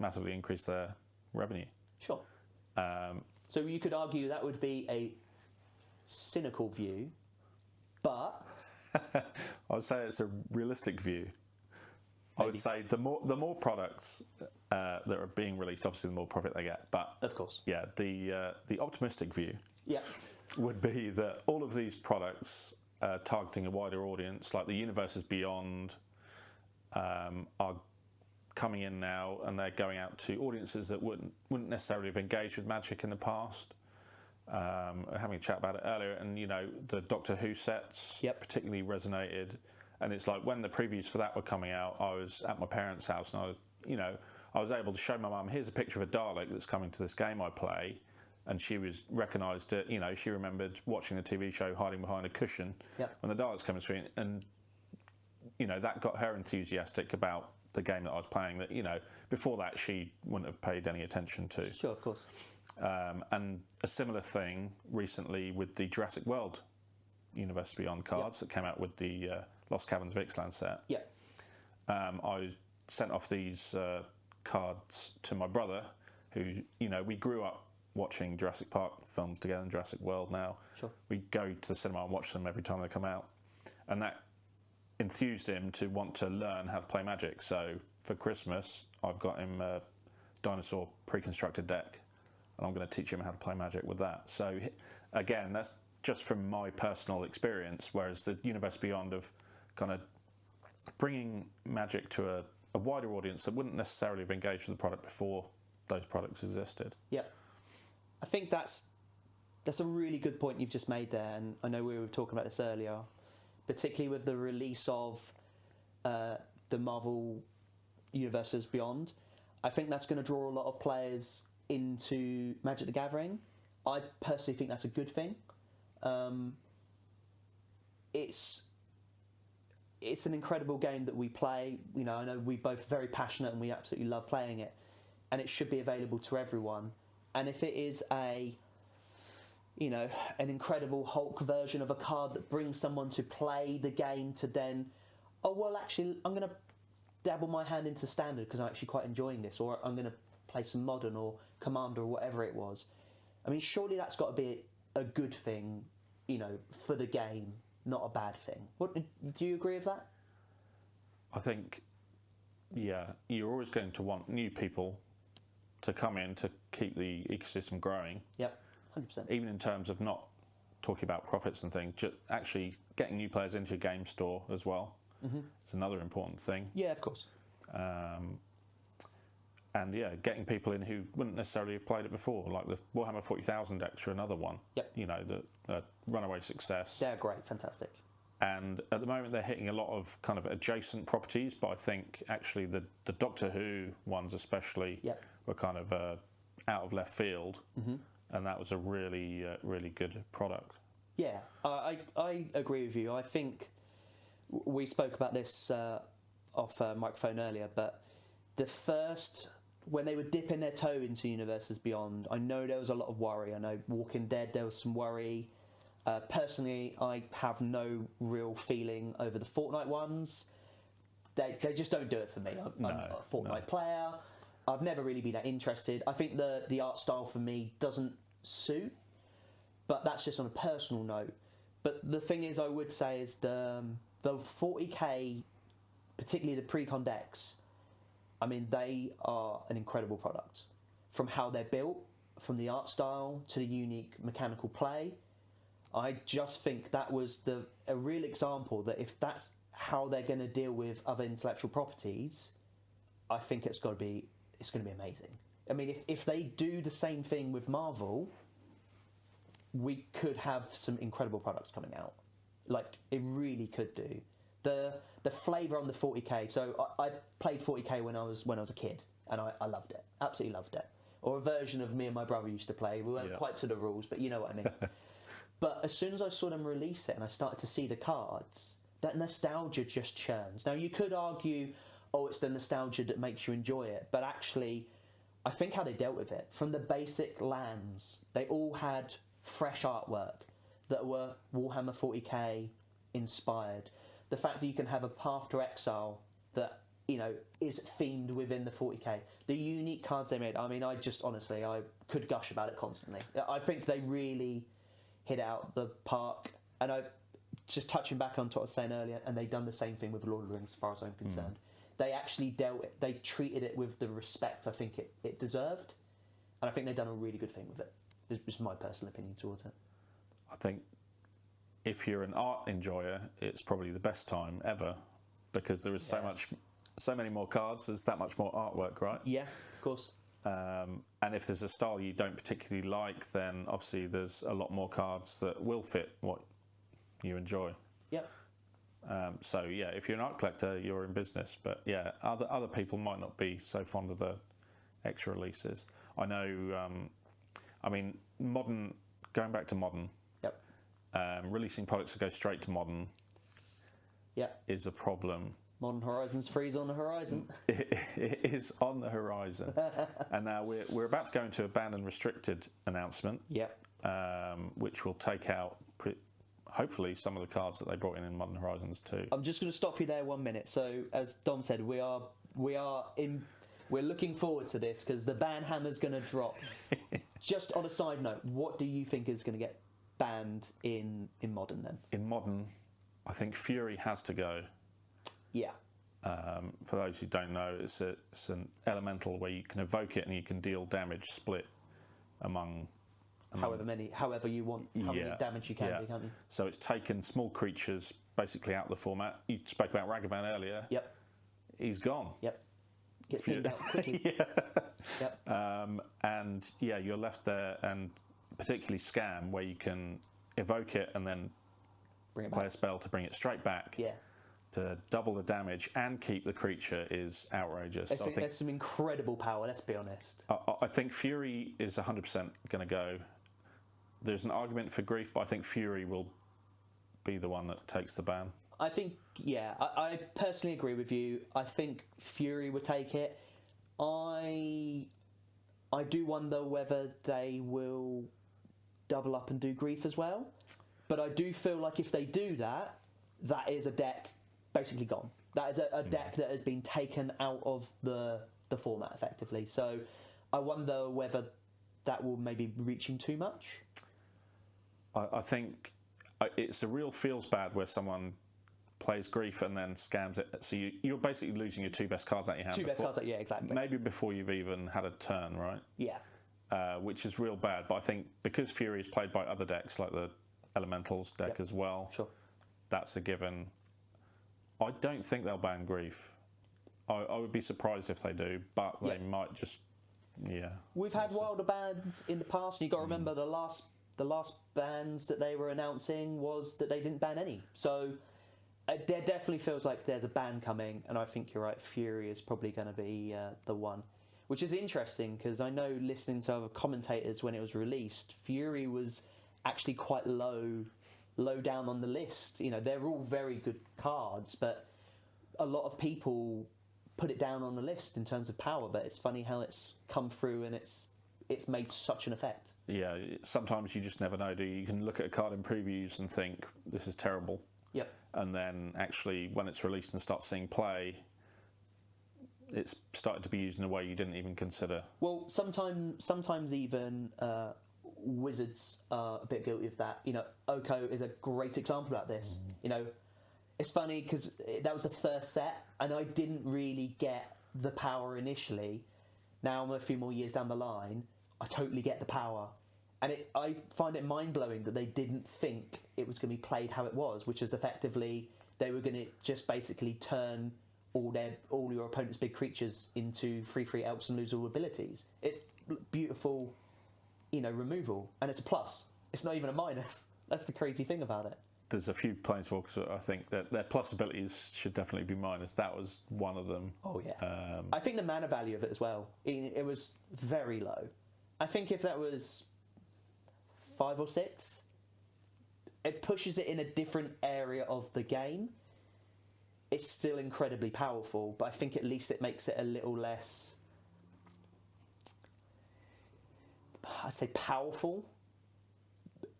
massively increase their revenue. Sure. So you could argue that would be a cynical view, but I would say it's a realistic view. Maybe. I would say the more products that are being released, obviously the more profit they get. But of course, yeah, the optimistic view, yeah, would be that all of these products targeting a wider audience, like the Universes Beyond, are coming in now, and they're going out to audiences that wouldn't necessarily have engaged with Magic in the past. Having a chat about it earlier, and you know, the Doctor Who sets particularly resonated. And it's like when the previews for that were coming out, I was at my parents' house, and I was able to show my mum, here's a picture of a Dalek that's coming to this game I play, and she recognised it. You know, she remembered watching the TV show hiding behind a cushion when the Dalek's coming through, and you know, that got her enthusiastic about the game that I was playing that, before that she wouldn't have paid any attention to. Sure, of course. And a similar thing recently with the Jurassic World Universe Beyond cards that came out with the Lost Caverns of Ixalan set. Yeah. I sent off these cards to my brother, who, we grew up watching Jurassic Park films together and Jurassic World now. Sure. We go to the cinema and watch them every time they come out. And that enthused him to want to learn how to play Magic. So for Christmas, I've got him a dinosaur pre-constructed deck, and I'm going to teach him how to play Magic with that. So again, that's just from my personal experience, whereas the Universe Beyond of kind of bringing Magic to a wider audience that wouldn't necessarily have engaged with the product before those products existed. Yeah. I think that's a really good point you've just made there, and I know we were talking about this earlier, particularly with the release of the Marvel Universes Beyond. I think that's going to draw a lot of players into Magic the Gathering. I personally think that's a good thing. It's an incredible game that we play. I know we're both very passionate and we absolutely love playing it, and it should be available to everyone. And if it is an incredible Hulk version of a card that brings someone to play the game to then, actually, I'm going to dabble my hand into Standard because I'm actually quite enjoying this, or I'm going to play some Modern or Commander or whatever it was. I mean, surely that's got to be a good thing, for the game, not a bad thing. Do you agree with that? I think, you're always going to want new people to come in to keep the ecosystem growing. Yep, 100%. Even in terms of not talking about profits and things, just actually getting new players into your game store as well. Mm-hmm. It's another important thing. Yeah, of course. And getting people in who wouldn't necessarily have played it before, like the Warhammer 40,000 decks are another one. Yep. The runaway success. They're great, fantastic. And at the moment they're hitting a lot of kind of adjacent properties, but I think actually the Doctor Who ones especially were kind of out of left field, and that was a really, really good product. Yeah, I agree with you. I think we spoke about this off microphone earlier, but the first, when they were dipping their toe into Universes Beyond, I know there was a lot of worry. I know Walking Dead, there was some worry. Personally, I have no real feeling over the Fortnite ones. They just don't do it for me. I'm a Fortnite player. I've never really been that interested. I think the art style for me doesn't suit, but that's just on a personal note. But the thing is, I would say is the 40k, particularly the pre-con decks, I mean, they are an incredible product. From how they're built, from the art style to the unique mechanical play, I just think that was a real example that if that's how they're going to deal with other intellectual properties, I think it's going to be amazing. I mean, if they do the same thing with Marvel, we could have some incredible products coming out. Like, it really could do. The flavour on the 40k. So I played 40k when I was a kid, and I loved it, absolutely loved it. Or a version of me and my brother used to play. We weren't quite to the rules, but you know what I mean. But as soon as I saw them release it and I started to see the cards, that nostalgia just churns. Now, you could argue, it's the nostalgia that makes you enjoy it. But actually, I think how they dealt with it, from the basic lands, they all had fresh artwork that were Warhammer 40k inspired. The fact that you can have a Path to Exile that, is themed within the 40k. The unique cards they made, I mean, I could gush about it constantly. I think they really hit out the park, and I just touching back on what I was saying earlier, and they've done the same thing with Lord of the Rings as far as I'm concerned. They actually they treated it with the respect I think it deserved, and I think they've done a really good thing with it. This is my personal opinion towards it. I think if you're an art enjoyer, it's probably the best time ever, because there is so many more cards, there's that much more artwork, right? Yeah, of course. And if there's a style you don't particularly like, then obviously there's a lot more cards that will fit what you enjoy. Yep. So if you're an art collector, you're in business. But other people might not be so fond of the extra releases. I know. I mean, Modern. Going back to Modern. Yep. Releasing products that go straight to Modern. Yep. Is a problem Modern Horizons 3 is on the horizon. It is on the horizon. And now we're about to go into a banned and restricted announcement. Yep. Which will take out, hopefully, some of the cards that they brought in Modern Horizons 2. I'm just going to stop you there 1 minute. So, as Dom said, we're looking forward to this because the ban hammer's going to drop. Just on a side note, what do you think is going to get banned in Modern then? In Modern, I think Fury has to go. Yeah. For those who don't know, it's an elemental where you can evoke it and you can deal damage split among however you want, how many damage you can do, can't you? So it's taken small creatures basically out of the format. You spoke about Ragavan earlier. Yep. He's gone. Yep. Get cleaned out quickly. Yep. And you're left there, and particularly Scam, where you can evoke it and then play a spell to bring it straight back. Yeah. To double the damage and keep the creature is outrageous. It's some incredible power, let's be honest. I think Fury is 100% going to go. There's an argument for Grief, but I think Fury will be the one that takes the ban. I think, I personally agree with you. I think Fury would take it. I do wonder whether they will double up and do Grief as well. But I do feel like if they do that, that is a deck basically gone. That is a deck that has been taken out of the format effectively. So I wonder whether that will maybe be reaching too much. I think it's a real feels bad where someone plays Grief and then scams it. So you're basically losing your two best cards out of your hand. Yeah, exactly. Maybe before you've even had a turn, right? Yeah. Which is real bad. But I think because Fury is played by other decks, like the Elementals deck as well, sure, that's a given. I don't think they'll ban Grief. I would be surprised if they do, but they might just, We've had wilder bans in the past, and you've got to remember the last bans that they were announcing was that they didn't ban any. So there definitely feels like there's a ban coming, and I think you're right, Fury is probably going to be the one. Which is interesting, because I know listening to other commentators when it was released, Fury was actually quite low down on the list. You know, they're all very good cards, but a lot of people put it down on the list in terms of power. But it's funny how it's come through and it's made such an effect. Yeah, sometimes you just never know, do you? You can look at a card in previews and think, this is terrible. Yep. And then actually, when it's released and start seeing play, it's started to be used in a way you didn't even consider. Well, sometimes even Wizards are a bit guilty of that. You know, Oko is a great example of this. You know, it's funny because that was the first set, and I didn't really get the power initially. Now I'm a few more years down the line, I totally get the power. And I find it mind-blowing that they didn't think it was going to be played how it was, which is effectively they were going to just basically turn all your opponent's big creatures into 3/3 elves and lose all abilities. It's beautiful, removal, and it's a plus. It's not even a minus. That's the crazy thing about it. There's a few planeswalkers that I think that their plus abilities should definitely be minus. That was one of them. Oh yeah. I think the mana value of it as well. It was very low. I think if that was 5 or 6, it pushes it in a different area of the game. It's still incredibly powerful, but I think at least it makes it a little less, I'd say, powerful.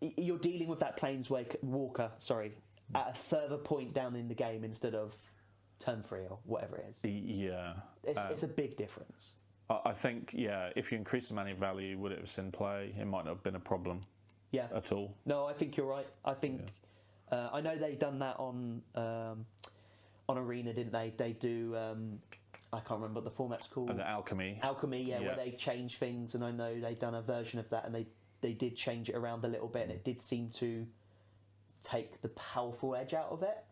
You're dealing with that Planeswalker, at a further point down in the game instead of turn 3 or whatever it is. Yeah. It's a big difference. I think, if you increase the mana value, would it have seen play? It might not have been a problem at all. No, I think you're right. I think, I know they've done that on Arena, didn't they? They do, I can't remember what the format's called. And the Alchemy. Where they change things, and I know they've done a version of that, and they did change it around a little bit, and it did seem to take the powerful edge out of it.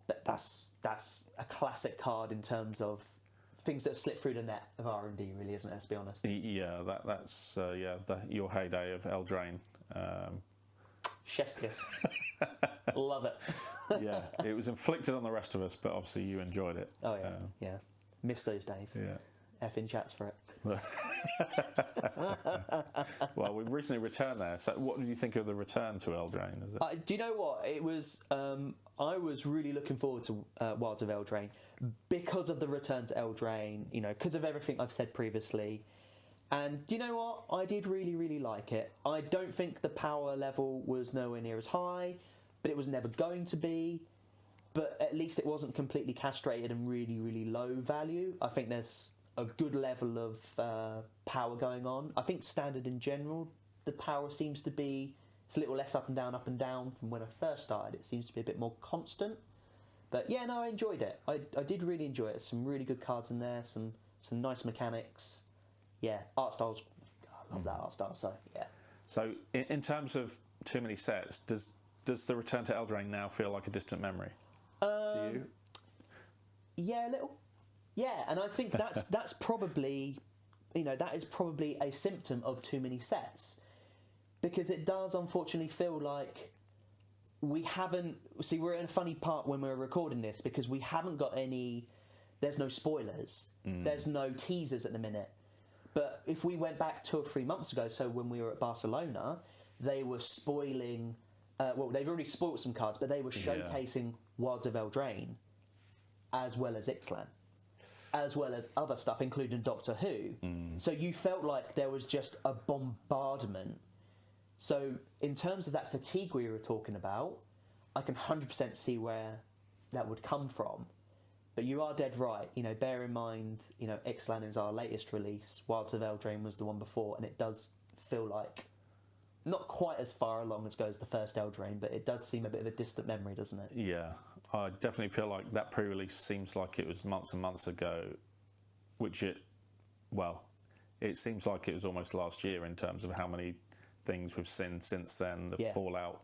But that's a classic card in terms of things that slip through the net of R&D, really, isn't it? Let's be honest. Yeah, that's your heyday of Eldraine. Chef's kiss. Love it. Yeah, it was inflicted on the rest of us, but obviously you enjoyed it. Oh yeah, yeah. Miss those days. Yeah. effing chats for it. Well, we've recently returned there. So, what did you think of the return to Eldraine? Is it? Do you know what? It was. I was really looking forward to Wilds of Eldraine because of the return to Eldraine. You know, because of everything I've said previously. And do you know what? I did really, really like it. I don't think the power level was nowhere near as high, but it was never going to be. But at least it wasn't completely castrated and really, really low value. I think there's a good level of power going on. I think standard in general, the power seems to be, it's a little less up and down from when I first started. It seems to be a bit more constant. But yeah, no, I enjoyed it. I did really enjoy it. Some really good cards in there, some nice mechanics. Yeah, art styles, I love that art style, so yeah. So in terms of too many sets, does the return to Eldraine now feel like a distant memory to you? Yeah, a little. Yeah, and I think that's probably, that is probably a symptom of too many sets, because it does unfortunately feel like we haven't. See, we're in a funny part when we're recording this because we haven't got any. There's no spoilers. There's no teasers at the minute. But if we went back 2 or 3 months ago, so when we were at Barcelona, they were spoiling. Well, they've already spoiled some cards, but they were showcasing Wilds of Eldraine, as well as Ixalan, as well as other stuff, including Doctor Who. So you felt like there was just a bombardment. So in terms of that fatigue we were talking about, I can 100% see where that would come from. But you are dead right. Bear in mind, Ixalan is our latest release. Wilds of Eldraine was the one before, and it does feel like not quite as far along as goes the first Eldraine, but it does seem a bit of a distant memory, doesn't it? Yeah, I definitely feel like that pre-release seems like it was months and months ago, it seems like it was almost last year in terms of how many things we've seen since then. The Fallout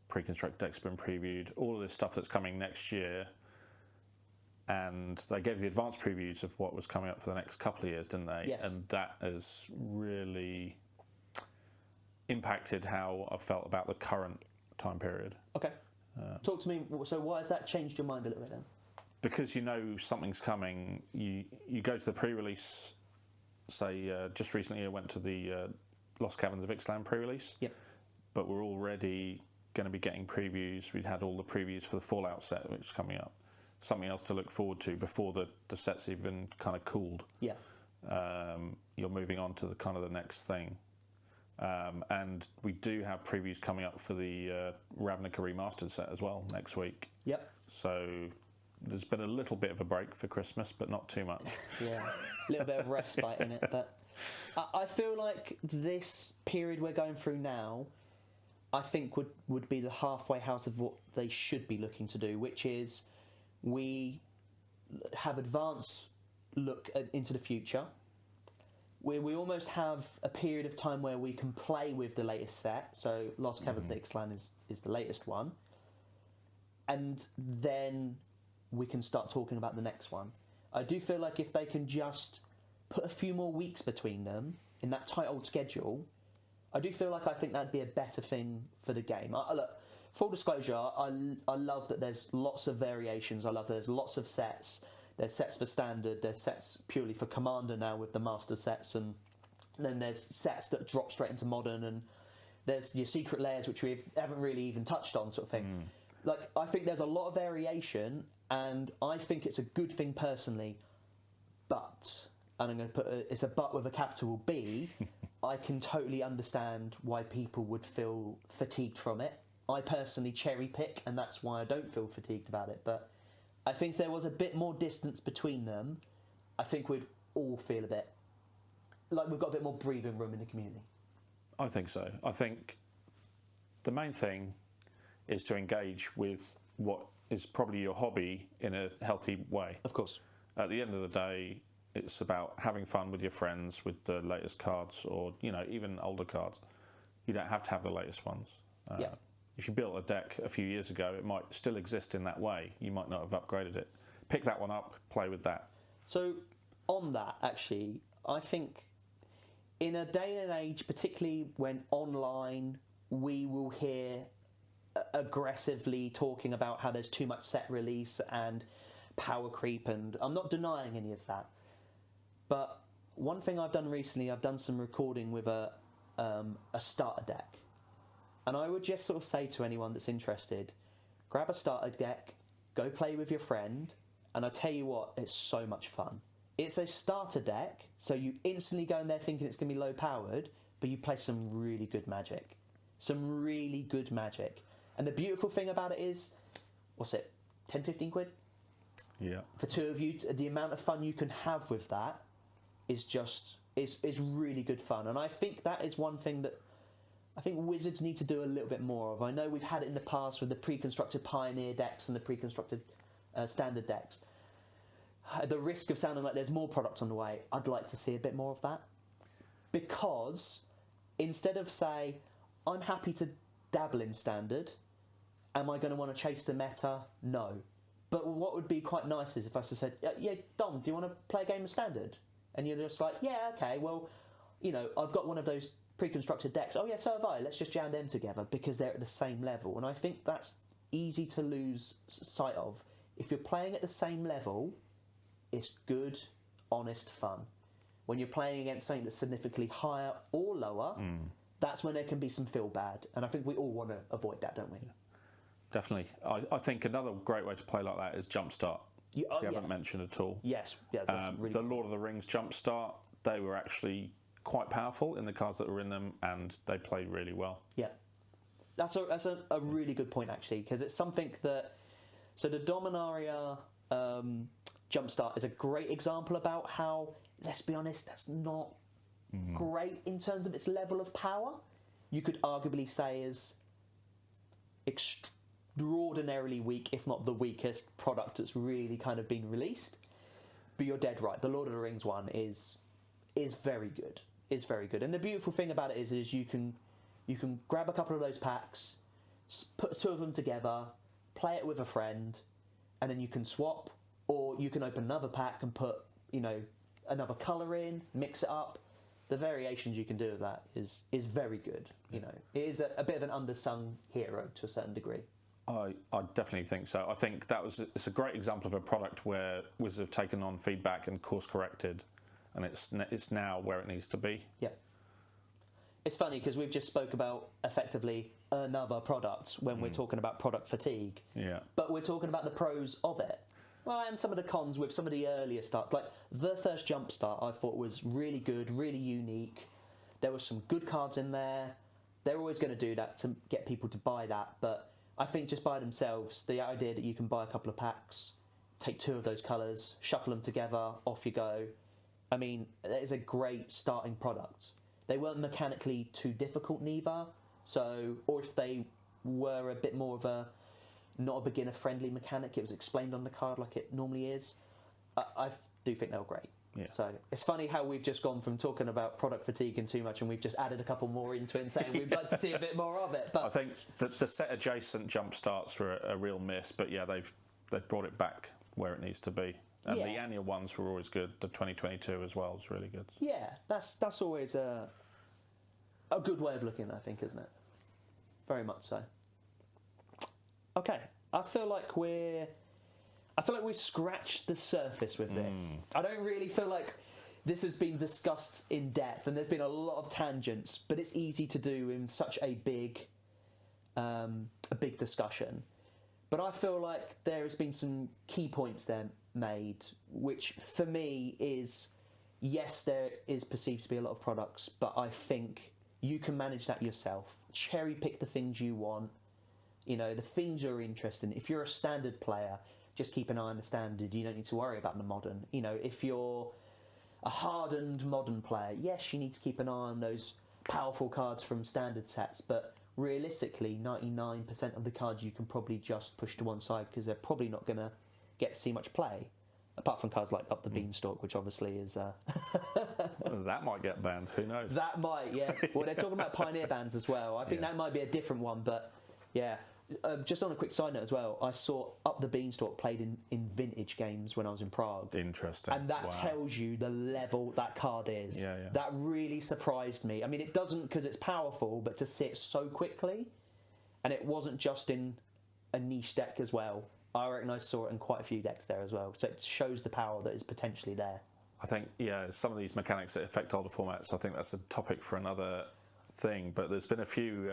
pre-construct deck's been previewed, all of this stuff that's coming next year, and they gave the advanced previews of what was coming up for the next couple of years, didn't they? Yes. And that has really impacted how I felt about the current time period. Okay. Talk to me. So why has that changed your mind a little bit then? Because something's coming, you go to the pre-release, say, just recently I went to the Lost Caverns of Ixalan pre-release, but we're already going to be getting previews. We'd had all the previews for the Fallout set, which is coming up. Something else to look forward to before the set's even kind of cooled. Yeah. You're moving on to the next thing. And we do have previews coming up for the Ravnica Remastered set as well next week. Yep. So there's been a little bit of a break for Christmas, but not too much. Yeah, a little bit of respite in it. But I feel like this period we're going through now, I think would be the halfway house of what they should be looking to do, which is we have advanced look into the future. We almost have a period of time where we can play with the latest set. So Lost Caverns of Ixalan is the latest one. And then we can start talking about the next one. I do feel like if they can just put a few more weeks between them in that tight old schedule, I do feel like I think that'd be a better thing for the game. Look, full disclosure, I love that there's lots of variations. I love that there's lots of sets. There's sets for standard, there's sets purely for Commander now with the master sets, and then there's sets that drop straight into Modern, and there's your secret layers, which we haven't really even touched on, sort of thing. Like, I think there's a lot of variation, and I think it's a good thing personally, but, and I'm going to put it's a but with a capital B, I can totally understand why people would feel fatigued from it. I personally cherry pick, and that's why I don't feel fatigued about it, but I think if there was a bit more distance between them, I think we'd all feel a bit like we've got a bit more breathing room in the community. I think so. I think the main thing is to engage with what is probably your hobby in a healthy way. Of course. At the end of the day, it's about having fun with your friends with the latest cards, or even older cards. You don't have to have the latest ones. If you built a deck a few years ago, it might still exist in that way. You might not have upgraded it. Pick that one up, play with that. So, on that, actually, I think in a day and age, particularly when online, we will hear aggressively talking about how there's too much set release and power creep, and I'm not denying any of that. But one thing I've done recently, I've done some recording with a starter deck. And I would just sort of say to anyone that's interested, grab a starter deck, go play with your friend, and I tell you what, it's so much fun. It's a starter deck, so you instantly go in there thinking it's going to be low powered, but you play some really good Magic. Some really good Magic. And the beautiful thing about it is, what's it, 10, 15 quid? Yeah. For two of you, the amount of fun you can have with that is just, is really good fun. And I think that is one thing that I think Wizards need to do a little bit more of. I know we've had it in the past with the pre-constructed Pioneer decks and the pre-constructed Standard decks. At the risk of sounding like there's more product on the way, I'd like to see a bit more of that. Because instead of say, I'm happy to dabble in Standard, am I going to want to chase the meta? No. But what would be quite nice is if I said, yeah, Dom, do you want to play a game of Standard? And you're just like, yeah, okay, well, you know, I've got one of those pre-constructed decks. Oh yeah, so have I. Let's just jam them together because they're at the same level. And I think that's easy to lose sight of. If you're playing at the same level, it's good, honest fun. When you're playing against something that's significantly higher or lower, that's when there can be some feel bad. And I think we all want to avoid that, don't we? Yeah. Definitely. I think another great way to play like that is Jumpstart, which we haven't mentioned at all. Yes, yeah, that's really the Lord of the Rings Jumpstart, they were actually quite powerful in the cards that were in them, and they played really well. Yeah, that's a really good point, actually, because it's something that... So the Dominaria Jumpstart is a great example about how, let's be honest, that's not great in terms of its level of power. You could arguably say is extraordinarily weak, if not the weakest product that's really kind of been released. But you're dead right. The Lord of the Rings one is very good. Is very good. And the beautiful thing about it is you can grab a couple of those packs, put two of them together, play it with a friend, and then you can swap, or you can open another pack and put, you know, another colour in, mix it up. The variations you can do with that is very good. You know, it is a bit of an undersung hero to a certain degree. I definitely think so. I think it's a great example of a product where Wizards have taken on feedback and course corrected, and it's now where it needs to be. Yeah. It's funny because we've just spoke about effectively another product when we're talking about product fatigue. Yeah. But we're talking about the pros of it. Well, and some of the cons with some of the earlier starts. Like the first Jumpstart I thought was really good, really unique. There were some good cards in there. They're always going to do that to get people to buy that. But I think just by themselves, the idea that you can buy a couple of packs, take two of those colours, shuffle them together, off you go. I mean, that is a great starting product. They weren't mechanically too difficult neither. So, or if they were a bit more of a, not a beginner-friendly mechanic, it was explained on the card like it normally is. I do think they were great. Yeah. So it's funny how we've just gone from talking about product fatigue and too much, and we've just added a couple more into it and saying we'd like to see a bit more of it. But I think the set adjacent jump starts were a real miss, but yeah, they've brought it back where it needs to be. And the annual ones were always good. The 2022 as well was really good. Yeah, that's always a good way of looking, I think, isn't it? Very much so. Okay, I feel like we've scratched the surface with this. I don't really feel like this has been discussed in depth, and there's been a lot of tangents, but it's easy to do in such a big discussion. But I feel like there has been some key points there made, which for me is, yes, there is perceived to be a lot of products, but I think you can manage that yourself. Cherry pick the things you want, you know, the things you're interested in. If you're a standard player, just keep an eye on the standard. You don't need to worry about the modern. You know, if you're a hardened modern player, yes, you need to keep an eye on those powerful cards from standard sets, but realistically, 99% of the cards you can probably just push to one side because they're probably not going to get to see much play, apart from cards like Up the Beanstalk, which obviously is... that might get banned, who knows? That might, yeah. Well, they're talking about Pioneer bans as well. I think that might be a different one, but yeah. Just on a quick side note as well, I saw Up the Beanstalk played in vintage games when I was in Prague. Interesting. And that tells you the level that card is. Yeah, yeah. That really surprised me. I mean, it doesn't because it's powerful, but to see it so quickly, and it wasn't just in a niche deck as well. I reckon I saw it in quite a few decks there as well. So it shows the power that is potentially there. I think, some of these mechanics that affect older formats, I think that's a topic for another thing, but there's been a few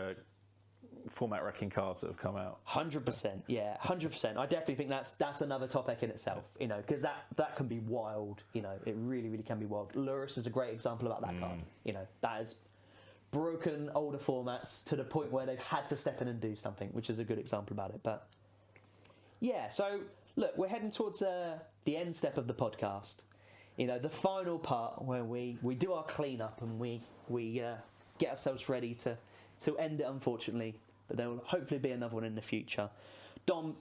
format wrecking cards that have come out. 100%, yeah, 100%. I definitely think that's another topic in itself, because that can be wild, it really, really can be wild. Lurrus is a great example about that card, that has broken older formats to the point where they've had to step in and do something, which is a good example about it. But yeah, so look, we're heading towards the end step of the podcast. The final part where we do our cleanup and we get ourselves ready to end it, unfortunately. But there will hopefully be another one in the future. Dom,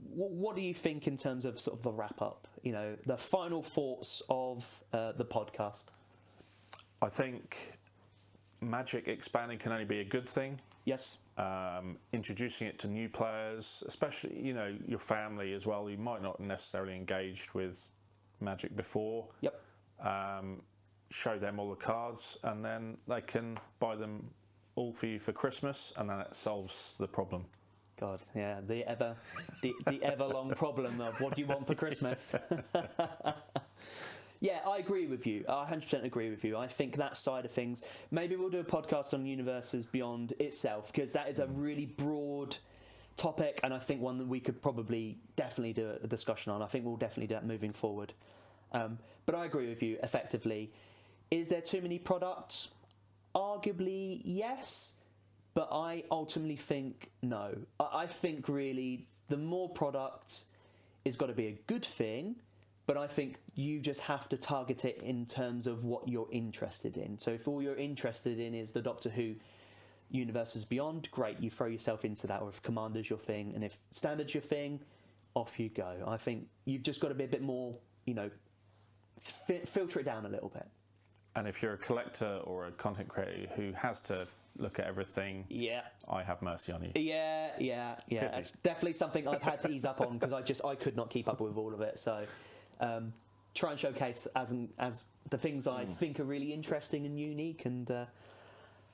what do you think in terms of sort of the wrap up? The final thoughts of the podcast. I think Magic expanding can only be a good thing. Yes. Introducing it to new players, especially your family as well. You might not necessarily engaged with Magic before. Yep. Show them all the cards, and then they can buy them all for you for Christmas, and then it solves the problem. God, yeah, the ever long problem of what do you want for Christmas? Yeah, I agree with you. I 100% agree with you. I think that side of things, maybe we'll do a podcast on Universes Beyond itself, because that is a really broad topic, and I think one that we could probably definitely do a discussion on. I think we'll definitely do that moving forward. But I agree with you, effectively. Is there too many products? Arguably, yes, but I ultimately think no. I think really the more product is got to be a good thing, but I think you just have to target it in terms of what you're interested in. So if all you're interested in is the Doctor Who Universes Beyond, great, you throw yourself into that, or if Commander's your thing, and if Standard's your thing, off you go. I think you've just got to be a bit more, filter it down a little bit. And if you're a collector or a content creator who has to look at everything, I have mercy on you. Yeah. It's definitely something I've had to ease up on, because I could not keep up with all of it. So try and showcase as the things I think are really interesting and unique, and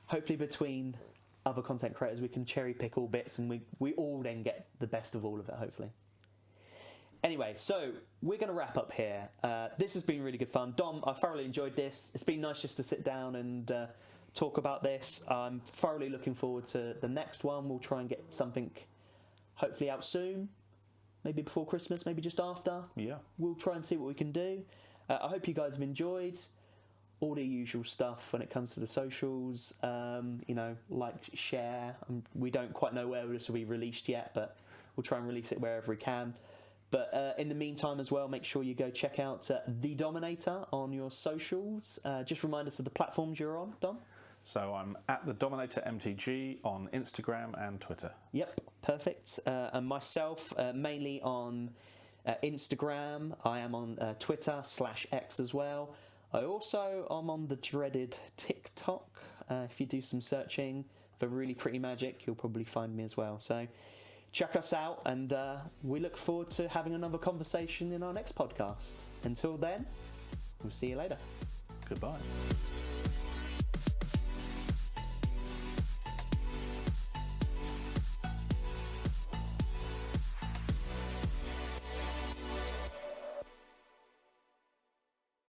hopefully between other content creators we can cherry pick all bits, and we all then get the best of all of it, hopefully. Anyway, so we're going to wrap up here. This has been really good fun. Dom, I thoroughly enjoyed this. It's been nice just to sit down and talk about this. I'm thoroughly looking forward to the next one. We'll try and get something hopefully out soon. Maybe before Christmas, maybe just after. Yeah. We'll try and see what we can do. I hope you guys have enjoyed all the usual stuff when it comes to the socials. Like, share. We don't quite know where this will be released yet, but we'll try and release it wherever we can. But in the meantime as well, make sure you go check out The Dominator on your socials. Just remind us of the platforms you're on, Dom. So I'm at The Dominator MTG on Instagram and Twitter. Yep, perfect. And myself, mainly on Instagram. I am on Twitter/X as well. I also am on the dreaded TikTok. If you do some searching for Really Pretty Magic, you'll probably find me as well. So check us out, and we look forward to having another conversation in our next podcast. Until then, we'll see you later. Goodbye.